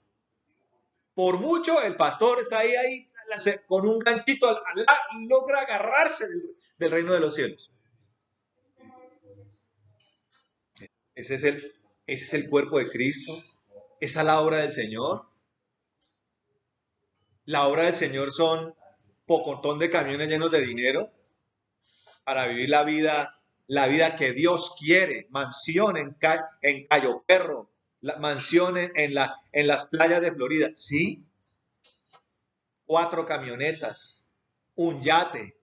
Por mucho, el pastor está ahí con un ganchito, logra agarrarse del reino de los cielos. Ese es el cuerpo de Cristo. Esa es la obra del Señor. La obra del Señor son pocotón de camiones llenos de dinero para vivir la vida que Dios quiere. Mansión en Cayo Perro, mansión en las playas de Florida. Sí. 4 camionetas, un yate,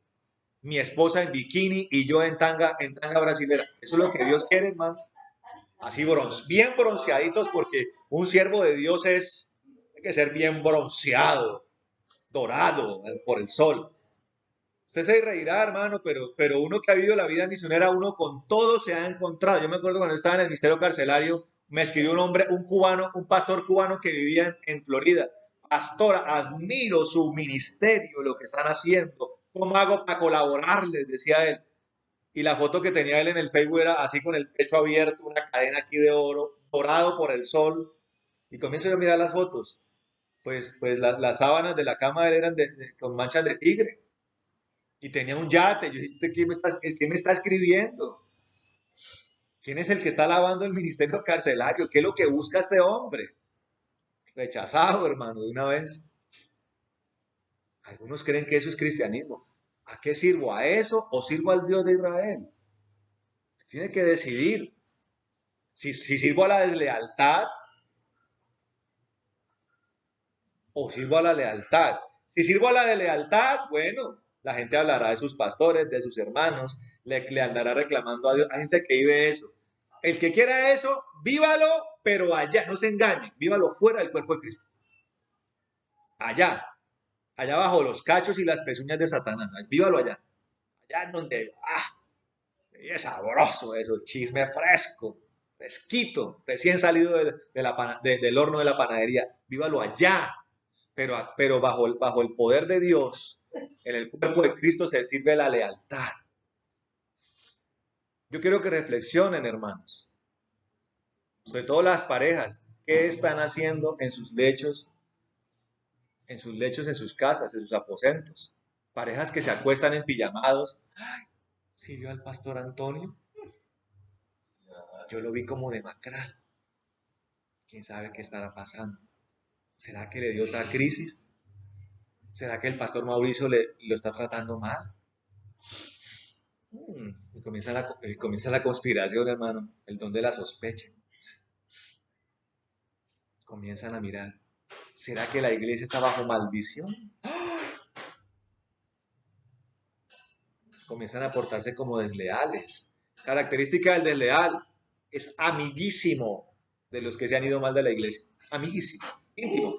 mi esposa en bikini y yo en tanga brasilera. Eso es lo que Dios quiere, hermano. Así bien bronceaditos, porque un siervo de Dios tiene que ser bien bronceado, dorado por el sol. Usted se reirá, hermano, pero uno que ha vivido la vida misionera, uno con todo se ha encontrado. Yo me acuerdo cuando estaba en el ministerio carcelario, me escribió un hombre, un cubano, un pastor cubano que vivía en Florida. Pastora, admiro su ministerio, lo que están haciendo. ¿Cómo hago para colaborarles? Decía él. Y la foto que tenía él en el Facebook era así con el pecho abierto, una cadena aquí de oro, dorado por el sol. Y comienzo yo a mirar las fotos. Pues las sábanas de la cama de él eran con manchas de tigre y tenía un yate. Yo dije, ¿quién me está escribiendo? ¿Quién es el que está lavando el ministerio carcelario? ¿Qué es lo que busca este hombre? Rechazado, hermano, de una vez. Algunos creen que eso es cristianismo. ¿A qué sirvo? ¿A eso o sirvo al Dios de Israel? Tiene que decidir. Si sirvo a la deslealtad o sirvo a la lealtad. Si sirvo a la de lealtad, bueno, la gente hablará de sus pastores, de sus hermanos, le andará reclamando a Dios. Hay gente que vive eso. El que quiera eso, vívalo, pero allá, no se engañe, vívalo fuera del cuerpo de Cristo. Allá, allá bajo los cachos y las pezuñas de Satanás, vívalo allá. Allá en donde, es sabroso eso, chisme fresco, fresquito, recién salido del horno de la panadería, vívalo allá, pero bajo el poder de Dios, en el cuerpo de Cristo se sirve la lealtad. Yo quiero que reflexionen, hermanos, sobre todo las parejas, ¿qué están haciendo en sus lechos, en sus casas, en sus aposentos? Parejas que se acuestan en pijamados. Ay, ¿sí vio al pastor Antonio? Yo lo vi como demacrado. ¿Quién sabe qué estará pasando? ¿Será que le dio otra crisis? ¿Será que el pastor Mauricio lo está tratando mal? Y comienza la conspiración, hermano, el don de la sospecha. Comienzan a mirar. ¿Será que la iglesia está bajo maldición? Comienzan a portarse como desleales. Característica del desleal es amiguísimo de los que se han ido mal de la iglesia. Amiguísimo, íntimo.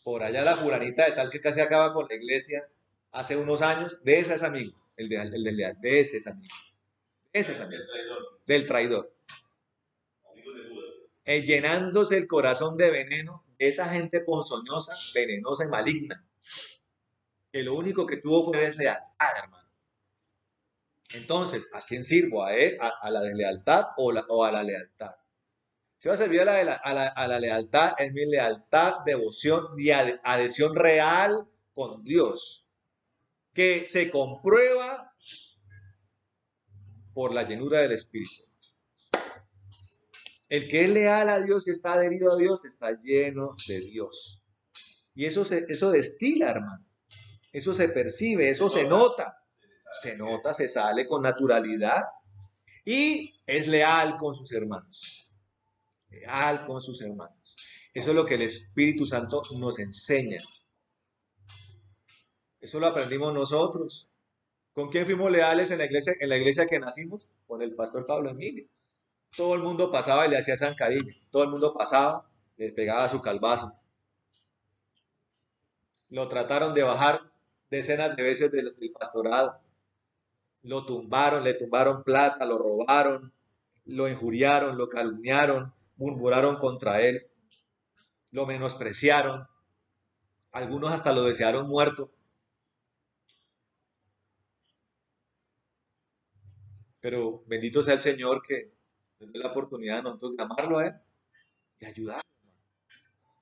Por allá la fulanita de tal que casi acaba con la iglesia hace unos años, de esa es amigo, el desleal, de ese es amigo. Ese es amigo. Del traidor. Llenándose el corazón de veneno de esa gente ponzoñosa, venenosa y maligna, que lo único que tuvo fue deslealtad, hermano. Entonces, ¿a quién sirvo? ¿A él? ¿A la deslealtad o a la lealtad? Si va a servir a la lealtad, es mi lealtad, devoción y adhesión real con Dios, que se comprueba por la llenura del Espíritu. El que es leal a Dios y está adherido a Dios está lleno de Dios. Y eso destila, hermano. Eso se percibe, eso se nota. Se nota, se sale con naturalidad. Y es leal con sus hermanos. Leal con sus hermanos. Eso es lo que el Espíritu Santo nos enseña. Eso lo aprendimos nosotros. ¿Con quién fuimos leales en la iglesia que nacimos? Con el pastor Pablo Emilio. Todo el mundo pasaba y le hacía zancadillo. Todo el mundo pasaba, le pegaba su calvazo. Lo trataron de bajar decenas de veces del pastorado. Lo tumbaron, le tumbaron plata, lo robaron, lo injuriaron, lo calumniaron, murmuraron contra él, lo menospreciaron. Algunos hasta lo desearon muerto. Pero bendito sea el Señor que nos dio la oportunidad de nosotros de amarlo a él y ayudarlo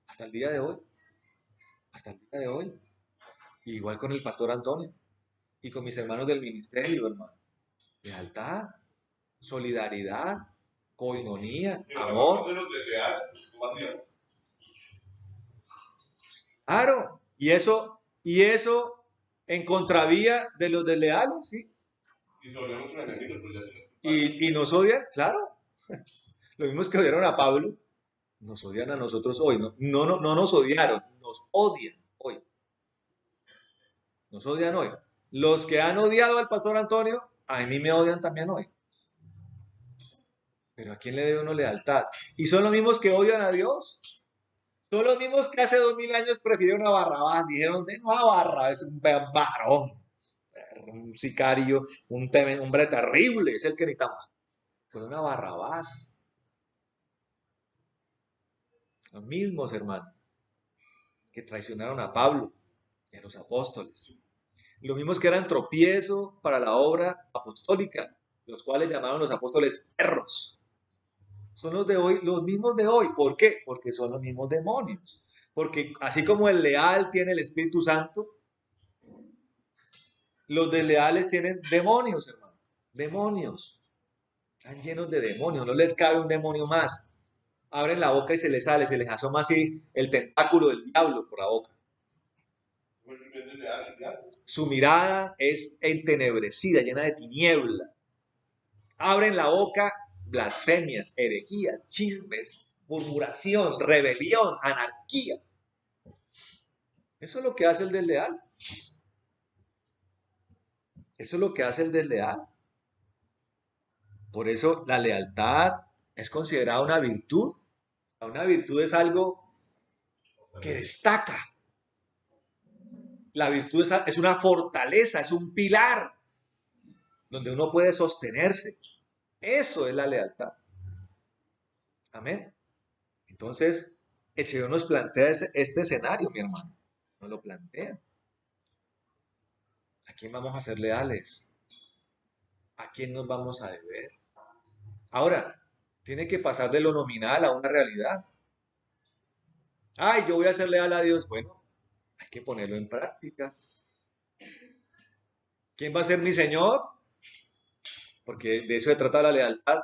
hasta el día de hoy. Hasta el día de hoy. Y igual con el pastor Antonio y con mis hermanos del ministerio, hermano. Lealtad, solidaridad, coinonía, amor. Claro, y eso en contravía de los desleales, ¿sí? Y nos odian, claro. Los mismos que odiaron a Pablo, nos odian a nosotros hoy. No nos odiaron, nos odian hoy. Nos odian hoy. Los que han odiado al pastor Antonio, a mí me odian también hoy. Pero ¿a quién le debe uno lealtad? Y son los mismos que odian a Dios. Son los mismos que hace 2000 años prefirieron a Barrabás. Dijeron, no a Barrabás, es un varón. un sicario, un hombre terrible, es el que necesitamos. Fue una Barrabás. Los mismos hermanos que traicionaron a Pablo y a los apóstoles. Los mismos que eran tropiezo para la obra apostólica, los cuales llamaron los apóstoles perros. Son los de hoy, los mismos de hoy. ¿Por qué? Porque son los mismos demonios. Porque así como el leal tiene el Espíritu Santo, los desleales tienen demonios, hermano. Demonios. Están llenos de demonios. No les cabe un demonio más. Abren la boca y se les sale, se les asoma así el tentáculo del diablo por la boca. Su mirada es entenebrecida, llena de tiniebla. Abren la boca, blasfemias, herejías, chismes, murmuración, rebelión, anarquía. Eso es lo que hace el desleal. Eso es lo que hace el desleal. Por eso la lealtad es considerada una virtud. Una virtud es algo que destaca. La virtud es una fortaleza, es un pilar donde uno puede sostenerse. Eso es la lealtad. Amén. Entonces, el Señor nos plantea este escenario, mi hermano. Nos lo plantea. ¿A quién vamos a ser leales? ¿A quién nos vamos a deber? Ahora, tiene que pasar de lo nominal a una realidad. Ay, yo voy a ser leal a Dios. Bueno, hay que ponerlo en práctica. ¿Quién va a ser mi Señor? Porque de eso se trata la lealtad.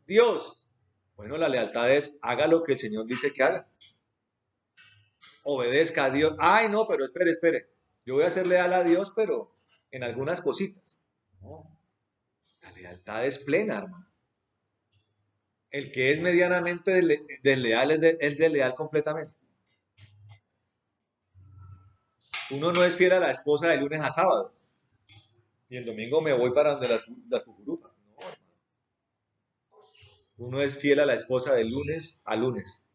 Dios. Bueno, la lealtad es haga lo que el Señor dice que haga. Obedezca a Dios. Ay, no, pero espere. Yo voy a ser leal a Dios, pero en algunas cositas. No, la lealtad es plena, hermano. El que es medianamente desleal es desleal completamente. Uno no es fiel a la esposa de lunes a sábado. Y el domingo me voy para donde las fufurufas. No, hermano. Uno es fiel a la esposa de lunes a lunes.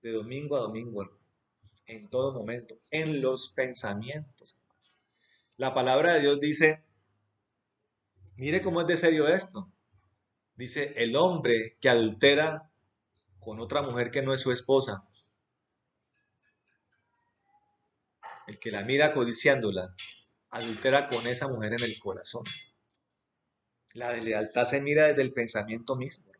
De domingo a domingo, hermano. En todo momento. En los pensamientos. La palabra de Dios dice, mire cómo es de serio esto. Dice, el hombre que adultera con otra mujer que no es su esposa, el que la mira codiciándola, adultera con esa mujer en el corazón. La deslealtad se mira desde el pensamiento mismo.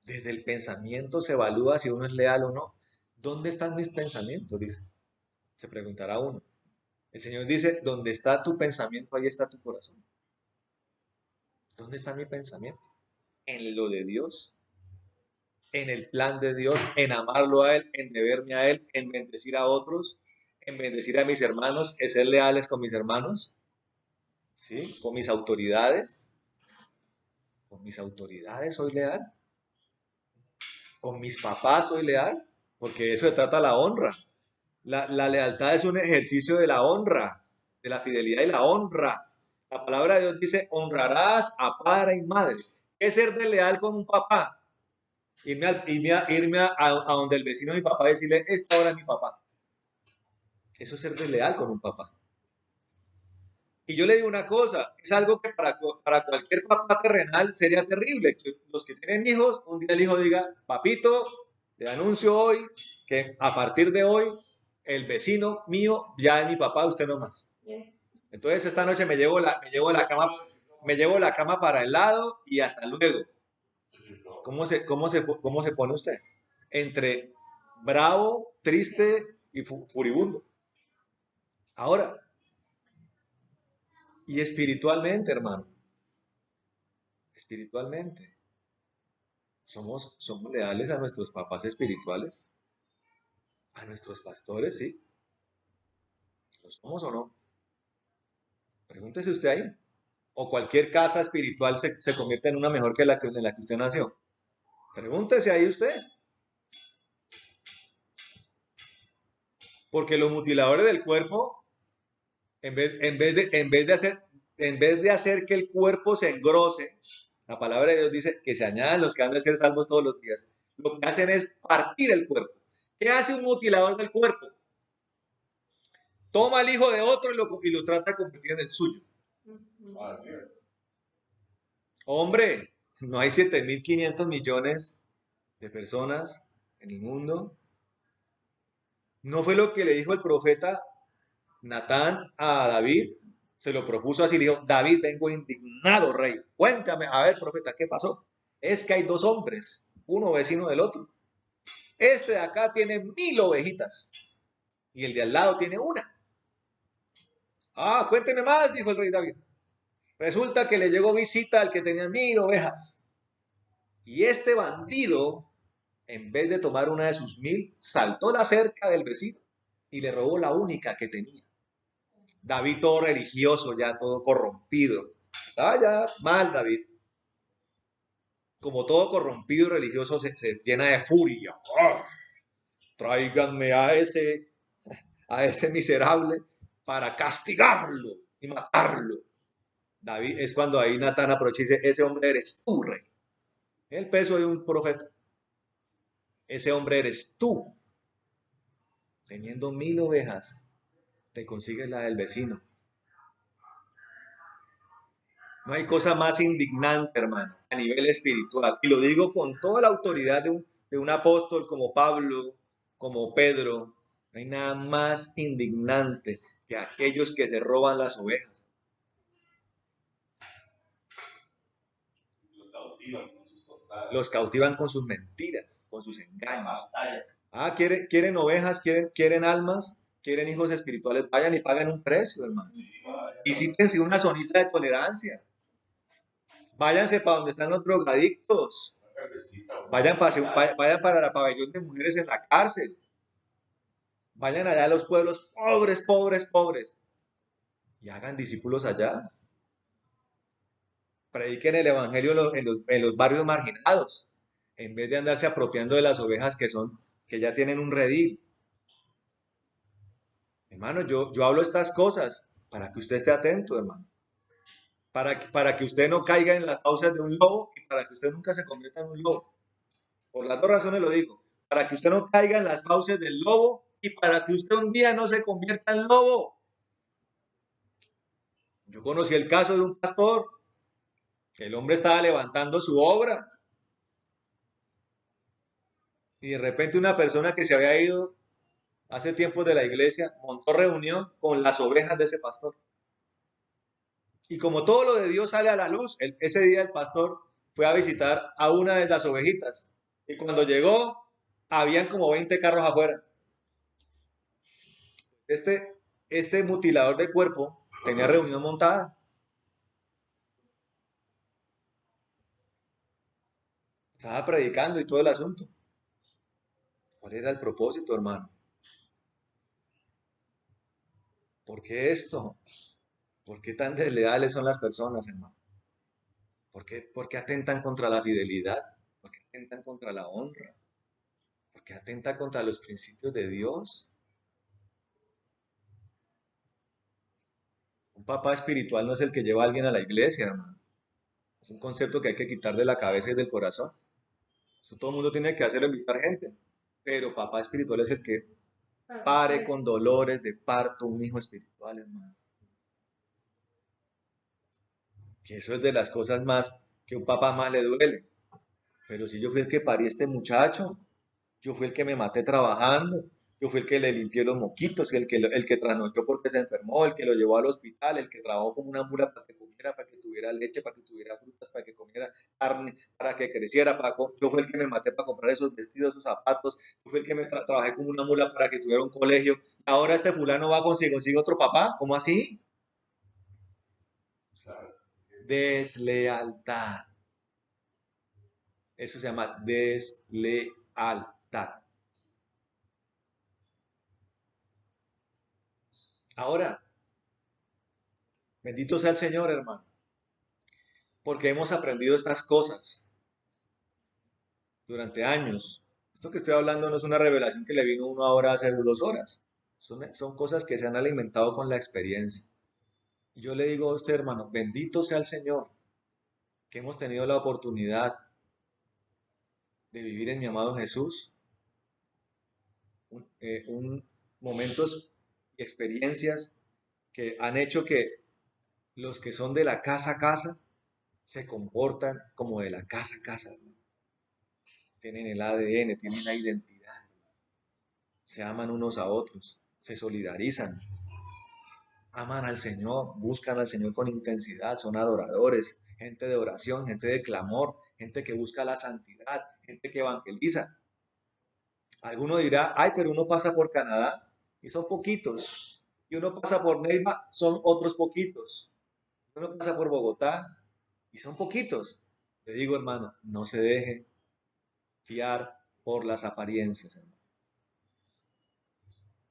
Desde el pensamiento se evalúa si uno es leal o no. ¿Dónde están mis pensamientos? Dice. Se preguntará uno. El Señor dice, donde está tu pensamiento, ahí está tu corazón. ¿Dónde está mi pensamiento? En lo de Dios, en el plan de Dios, en amarlo a Él, en deberme a Él, en bendecir a otros, en bendecir a mis hermanos, en ser leales con mis hermanos, ¿sí? Con mis autoridades. Con mis autoridades soy leal. Con mis papás soy leal, porque de eso se trata la honra. La lealtad es un ejercicio de la honra, de la fidelidad y la honra. La palabra de Dios dice, honrarás a padre y madre. ¿Qué es ser de leal con un papá? Irme a donde el vecino de mi papá y decirle, esta hora es mi papá. Eso es ser de leal con un papá. Y yo le digo una cosa, es algo que para cualquier papá terrenal sería terrible. Que los que tienen hijos, un día el hijo diga, papito, te anuncio hoy que a partir de hoy el vecino mío ya es mi papá, usted no más. Entonces esta noche me llevo la cama para el lado y hasta luego. ¿Cómo se pone usted? Entre bravo, triste y furibundo. Ahora, y espiritualmente, hermano, espiritualmente, somos leales a nuestros papás espirituales, a nuestros pastores, ¿sí? ¿Lo somos o no? Pregúntese usted ahí. O cualquier casa espiritual se convierte en una mejor que en la que usted nació. Pregúntese ahí usted. Porque los mutiladores del cuerpo, en vez de hacer que el cuerpo se engrose, la palabra de Dios dice que se añadan los que han de ser salvos todos los días. Lo que hacen es partir el cuerpo. ¿Qué hace un mutilador del cuerpo? Toma al hijo de otro y lo trata de convertir en el suyo. Ah, bien. Hombre, no hay 7.500 millones de personas en el mundo. ¿No fue lo que le dijo el profeta Natán a David? Se lo propuso así, le dijo, David, vengo indignado, rey. Cuéntame, a ver, profeta, ¿qué pasó? Es que hay dos hombres, uno vecino del otro. Este de acá tiene 1.000 ovejitas y el de al lado tiene una. Ah, cuénteme más, dijo el rey David. Resulta que le llegó visita al que tenía 1.000 ovejas. Y este bandido, en vez de tomar una de sus 1.000, saltó la cerca del vecino y le robó la única que tenía. David todo religioso, ya todo corrompido. Ah, ya, mal David. Como todo corrompido y religioso se llena de furia. ¡Ah! Tráiganme a ese miserable para castigarlo y matarlo. David es cuando ahí Natán aprovecha y dice, ese hombre eres tú, rey. El peso de un profeta. Ese hombre eres tú. Teniendo 1.000 ovejas, te consigues la del vecino. No hay cosa más indignante, hermano, a nivel espiritual. Y lo digo con toda la autoridad de un apóstol como Pablo, como Pedro. No hay nada más indignante que aquellos que se roban las ovejas. Los cautivan con sus tortadas. Los cautivan con sus mentiras, con sus engaños. Batalla. Ah, quieren ovejas, quieren almas, quieren hijos espirituales. Vayan y paguen un precio, hermano. Sí, vaya. Visítense una zonita de tolerancia. Váyanse para donde están los drogadictos. Una cárcelcita, una Vayan hospital. para la pabellón de mujeres en la cárcel. Vayan allá a los pueblos pobres, pobres, pobres. Y hagan discípulos allá. Prediquen el evangelio en los barrios marginados. En vez de andarse apropiando de las ovejas que ya tienen un redil. Hermano, yo hablo estas cosas para que usted esté atento, hermano. Para que usted no caiga en las fauces de un lobo y para que usted nunca se convierta en un lobo. Por las dos razones lo digo. Para que usted no caiga en las fauces del lobo y para que usted un día no se convierta en lobo. Yo conocí el caso de un pastor, que el hombre estaba levantando su obra y de repente una persona que se había ido hace tiempo de la iglesia montó reunión con las ovejas de ese pastor. Y como todo lo de Dios sale a la luz, ese día el pastor fue a visitar a una de las ovejitas. Y cuando llegó, habían como 20 carros afuera. Este mutilador de cuerpo tenía reunión montada. Estaba predicando y todo el asunto. ¿Cuál era el propósito, hermano? ¿Por qué esto? ¿Por qué tan desleales son las personas, hermano? ¿Por qué atentan contra la fidelidad? ¿Por qué atentan contra la honra? ¿Por qué atentan contra los principios de Dios? Un papá espiritual no es el que lleva a alguien a la iglesia, hermano. Es un concepto que hay que quitar de la cabeza y del corazón. Eso todo el mundo tiene que hacerlo, invitar gente. Pero papá espiritual es el que pare con dolores de parto un hijo espiritual, hermano. Que eso es de las cosas más que un papá más le duele. Pero si yo fui el que parí a este muchacho, yo fui el que me maté trabajando, yo fui el que le limpié los moquitos, el que trasnochó porque se enfermó, el que lo llevó al hospital, el que trabajó como una mula para que comiera, para que tuviera leche, para que tuviera frutas, para que comiera carne, para que creciera. Yo fui el que me maté para comprar esos vestidos, esos zapatos, yo fui el que trabajé como una mula para que tuviera un colegio. Ahora este fulano va consigo otro papá. ¿Cómo así? Claro. Deslealtad. Eso se llama deslealtad. Ahora, bendito sea el Señor, hermano, porque hemos aprendido estas cosas durante años. Esto que estoy hablando no es una revelación que le vino a uno ahora hace 2 horas. Son cosas que se han alimentado con la experiencia. Y yo le digo a usted, hermano, bendito sea el Señor, que hemos tenido la oportunidad de vivir en mi amado Jesús, momentos y experiencias que han hecho que los que son de la casa a casa se comportan como de la casa a casa, hermano. Tienen el ADN, tienen la identidad, se aman unos a otros, se solidarizan, aman al Señor, buscan al Señor con intensidad, son adoradores, gente de oración, gente de clamor, gente que busca la santidad, gente que evangeliza. Alguno dirá, ay, pero uno pasa por Canadá y son poquitos, y uno pasa por Neiva, son otros poquitos, y uno pasa por Bogotá y son poquitos. Le digo, hermano, no se deje fiar por las apariencias, hermano.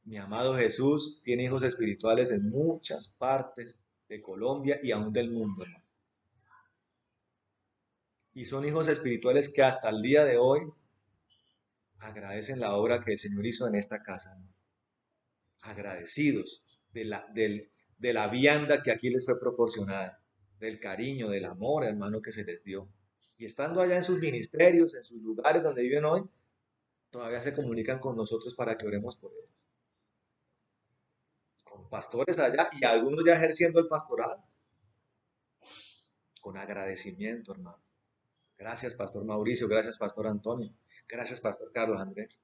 Mi amado Jesús tiene hijos espirituales en muchas partes de Colombia y aún del mundo, hermano. Y son hijos espirituales que hasta el día de hoy agradecen la obra que el Señor hizo en esta casa, hermano. Agradecidos de la vianda que aquí les fue proporcionada, del cariño, del amor, hermano, que se les dio. Y estando allá en sus ministerios, en sus lugares donde viven hoy, todavía se comunican con nosotros para que oremos por ellos. Con pastores allá y algunos ya ejerciendo el pastorado. Con agradecimiento, hermano. Gracias, Pastor Mauricio. Gracias, Pastor Antonio. Gracias, Pastor Carlos Andrés.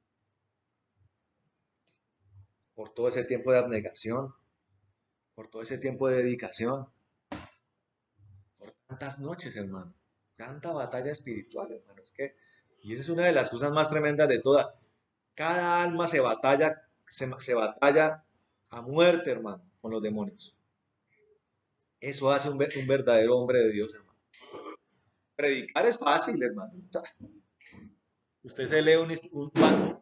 Por todo ese tiempo de abnegación, por todo ese tiempo de dedicación, por tantas noches, hermano. Tanta batalla espiritual, hermano. Y esa es una de las cosas más tremendas de todas. Cada alma se batalla a muerte, hermano, con los demonios. Eso hace un verdadero hombre de Dios, hermano. Predicar es fácil, hermano. Usted se lee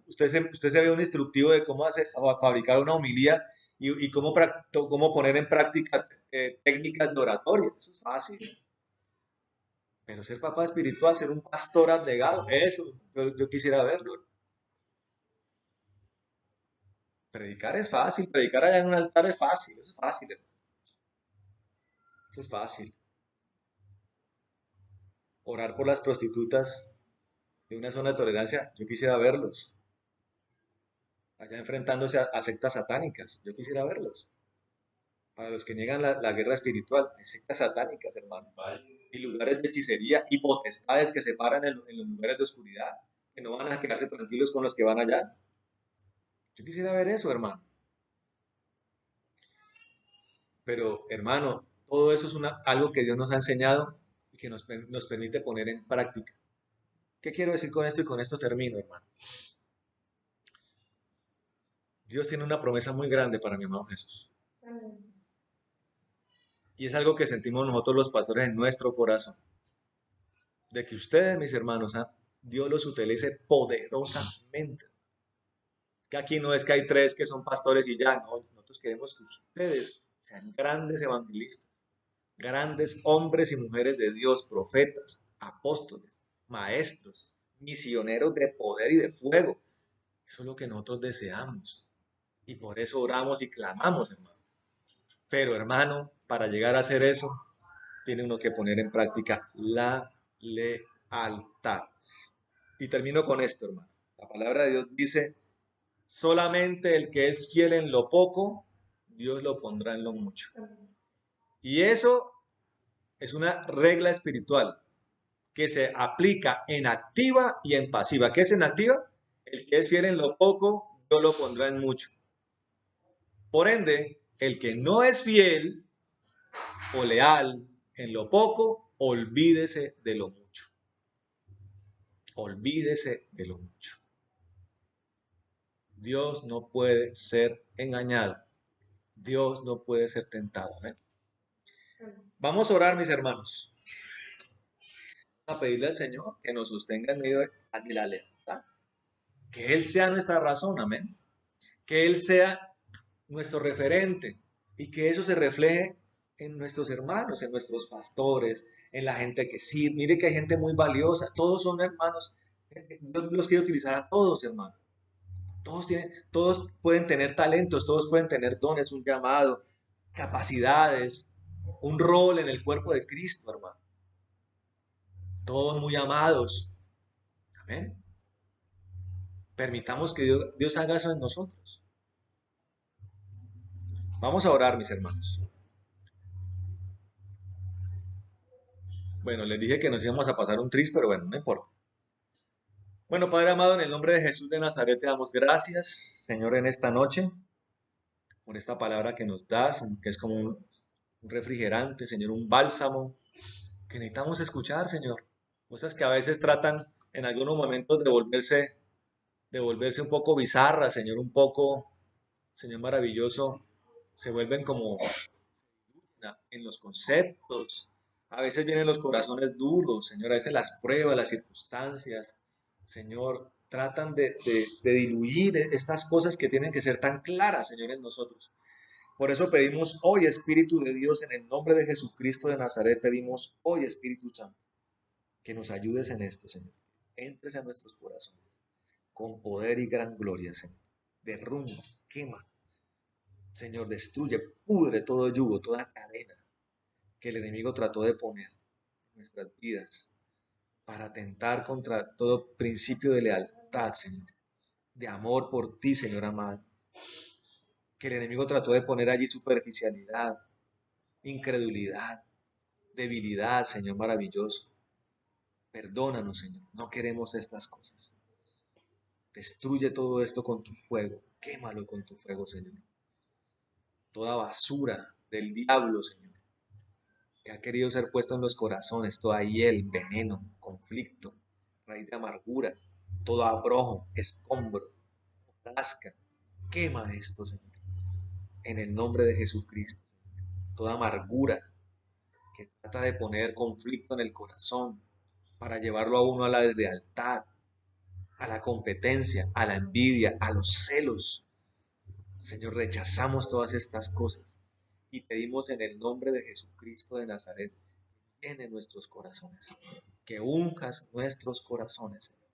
usted se ve un instructivo de cómo fabricar una homilía y cómo poner en práctica técnicas de oratoria. Eso es fácil. Pero ser papá espiritual, ser un pastor abnegado, eso yo quisiera verlo. Predicar es fácil, predicar allá en un altar es fácil, eso es fácil, hermano. Eso es fácil. Orar por las prostitutas de una zona de tolerancia, yo quisiera verlos. Allá enfrentándose a sectas satánicas, yo quisiera verlos. Para los que niegan la guerra espiritual, hay sectas satánicas, hermano. Y lugares de hechicería y potestades que se paran en los lugares de oscuridad, que no van a quedarse tranquilos con los que van allá. Yo quisiera ver eso, hermano. Pero, hermano, todo eso es algo que Dios nos ha enseñado y que nos permite poner en práctica. ¿Qué quiero decir con esto? Y con esto termino, hermano. Dios tiene una promesa muy grande para mi amado Jesús. Y es algo que sentimos nosotros los pastores en nuestro corazón. De que ustedes, mis hermanos, Dios los utilice poderosamente. Que aquí no es que hay tres que son pastores y ya, no. Nosotros queremos que ustedes sean grandes evangelistas, grandes hombres y mujeres de Dios, profetas, apóstoles, maestros, misioneros de poder y de fuego. Eso es lo que nosotros deseamos. Y por eso oramos y clamamos, hermano. Pero, hermano, para llegar a hacer eso, tiene uno que poner en práctica la lealtad. Y termino con esto, hermano. La palabra de Dios dice, solamente el que es fiel en lo poco, Dios lo pondrá en lo mucho. Y eso es una regla espiritual que se aplica en activa y en pasiva. ¿Qué es en activa? El que es fiel en lo poco, Dios lo pondrá en mucho. Por ende, el que no es fiel o leal en lo poco, olvídese de lo mucho. Olvídese de lo mucho. Dios no puede ser engañado. Dios no puede ser tentado. Vamos a orar, mis hermanos. Vamos a pedirle al Señor que nos sostenga en medio de la lealtad. Que Él sea nuestra razón, amén. Que Él sea nuestro referente y que eso se refleje en nuestros hermanos, en nuestros pastores, en la gente que sí. Mire que hay gente muy valiosa. Todos son hermanos. Yo los quiero utilizar a todos, hermanos. Todos pueden tener talentos, todos pueden tener dones, un llamado, capacidades, un rol en el cuerpo de Cristo, hermano. Todos muy amados. Amén. Permitamos que Dios haga eso en nosotros. Vamos a orar, mis hermanos. Bueno, les dije que nos íbamos a pasar un tris, pero bueno, no importa. Bueno, Padre amado, en el nombre de Jesús de Nazaret te damos gracias, Señor, en esta noche, por esta palabra que nos das, que es como un refrigerante, Señor, un bálsamo que necesitamos escuchar, Señor. Cosas que a veces tratan en algunos momentos de volverse un poco bizarras, Señor, un poco, Señor maravilloso, se vuelven como en los conceptos. A veces vienen los corazones duros, Señor, a veces las pruebas, las circunstancias, Señor, tratan de diluir estas cosas que tienen que ser tan claras, Señor, en nosotros. Por eso pedimos hoy, Espíritu de Dios, en el nombre de Jesucristo de Nazaret, pedimos hoy, Espíritu Santo, que nos ayudes en esto, Señor. Entres a nuestros corazones con poder y gran gloria, Señor. Derrumba, quema, Señor, destruye, pudre todo yugo, toda cadena que el enemigo trató de poner en nuestras vidas para atentar contra todo principio de lealtad, Señor, de amor por ti, Señor amado. Que el enemigo trató de poner allí superficialidad, incredulidad, debilidad, Señor maravilloso. Perdónanos, Señor, no queremos estas cosas. Destruye todo esto con tu fuego, quémalo con tu fuego, Señor. Toda basura del diablo, Señor, que ha querido ser puesta en los corazones, toda hiel, veneno, conflicto, raíz de amargura, todo abrojo, escombro, tasca, quema esto, Señor, en el nombre de Jesucristo. Toda amargura que trata de poner conflicto en el corazón para llevarlo a uno a la deslealtad, a la competencia, a la envidia, a los celos. Señor, rechazamos todas estas cosas y pedimos en el nombre de Jesucristo de Nazaret, llene nuestros corazones, que unjas nuestros corazones, Señor,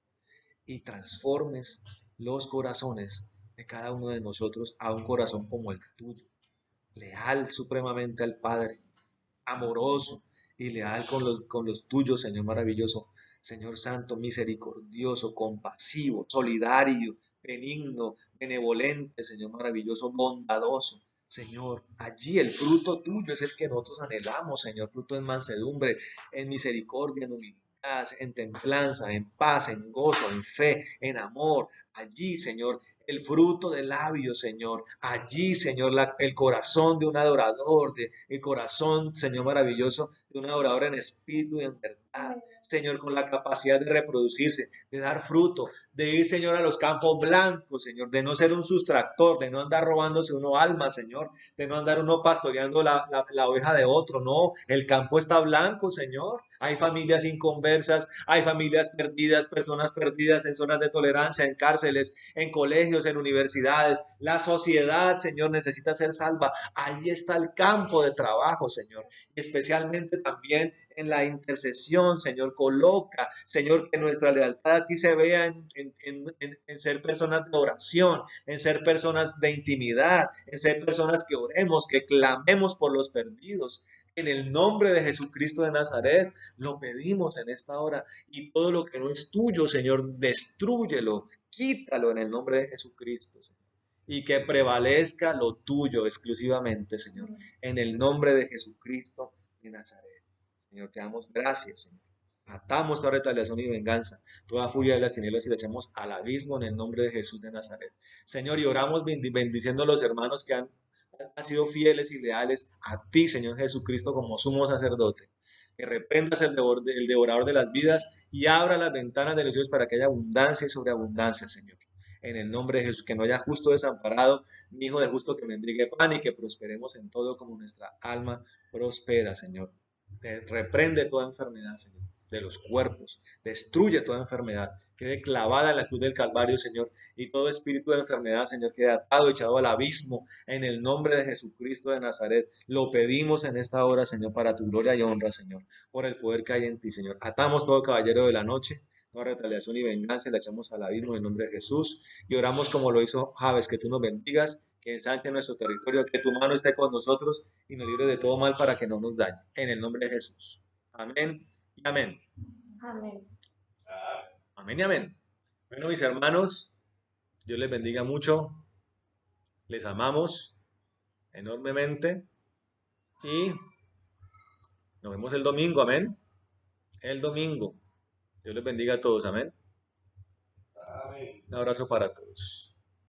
y transformes los corazones de cada uno de nosotros a un corazón como el tuyo, leal supremamente al Padre, amoroso y leal con los tuyos, Señor maravilloso, Señor santo, misericordioso, compasivo, solidario, benigno, benevolente, Señor maravilloso, bondadoso. Señor, allí el fruto tuyo es el que nosotros anhelamos, Señor, fruto en mansedumbre, en misericordia, en humildad, en templanza, en paz, en gozo, en fe, en amor. Allí, Señor, el fruto del labio, Señor. Allí, Señor, el corazón de un adorador, el corazón, Señor, maravilloso, de un adorador en espíritu y en verdad. Señor, con la capacidad de reproducirse, de dar fruto, de ir, Señor, a los campos blancos, Señor, de no ser un sustractor, de no andar robándose uno alma, Señor, de no andar uno pastoreando la oveja de otro. No, el campo está blanco, Señor. Hay familias inconversas, hay familias perdidas, personas perdidas en zonas de tolerancia, en cárceles, en colegios, en universidades. La sociedad, Señor, necesita ser salva. Ahí está el campo de trabajo, Señor. Y especialmente también en la intercesión, Señor, coloca, Señor, que nuestra lealtad a ti se vea en ser personas de oración, en ser personas de intimidad, en ser personas que oremos, que clamemos por los perdidos. En el nombre de Jesucristo de Nazaret, lo pedimos en esta hora. Y todo lo que no es tuyo, Señor, destrúyelo, quítalo en el nombre de Jesucristo, Señor. Y que prevalezca lo tuyo exclusivamente, Señor. En el nombre de Jesucristo de Nazaret. Señor, te damos gracias, Señor. Atamos toda retaliación y venganza, toda furia de las tinieblas y la echamos al abismo en el nombre de Jesús de Nazaret. Señor, y oramos bendiciendo a los hermanos que han sido fieles y leales a ti, Señor Jesucristo, como sumo sacerdote. Que reprendas el devorador de las vidas y abra las ventanas de los cielos para que haya abundancia y sobreabundancia, Señor. En el nombre de Jesús, que no haya justo desamparado, ni hijo de justo que mendigue pan, y que prosperemos en todo como nuestra alma prospera, Señor. Reprende toda enfermedad, Señor, de los cuerpos. Destruye toda enfermedad. Quede clavada en la cruz del Calvario, Señor. Y todo espíritu de enfermedad, Señor, quede atado, echado al abismo. En el nombre de Jesucristo de Nazaret. Lo pedimos en esta hora, Señor, para tu gloria y honra, Señor. Por el poder que hay en ti, Señor. Atamos todo caballero de la noche. Toda retaliación y venganza la echamos al abismo en el nombre de Jesús. Y oramos como lo hizo Javes, que tú nos bendigas, que ensanche nuestro territorio, que tu mano esté con nosotros y nos libre de todo mal para que no nos dañe. En el nombre de Jesús. Amén y amén. Amén. Amén y amén. Bueno, mis hermanos, Dios les bendiga mucho. Les amamos. enormemente y nos vemos el domingo, amén. El domingo. Dios les bendiga a todos, amén. Amén. Un abrazo para todos.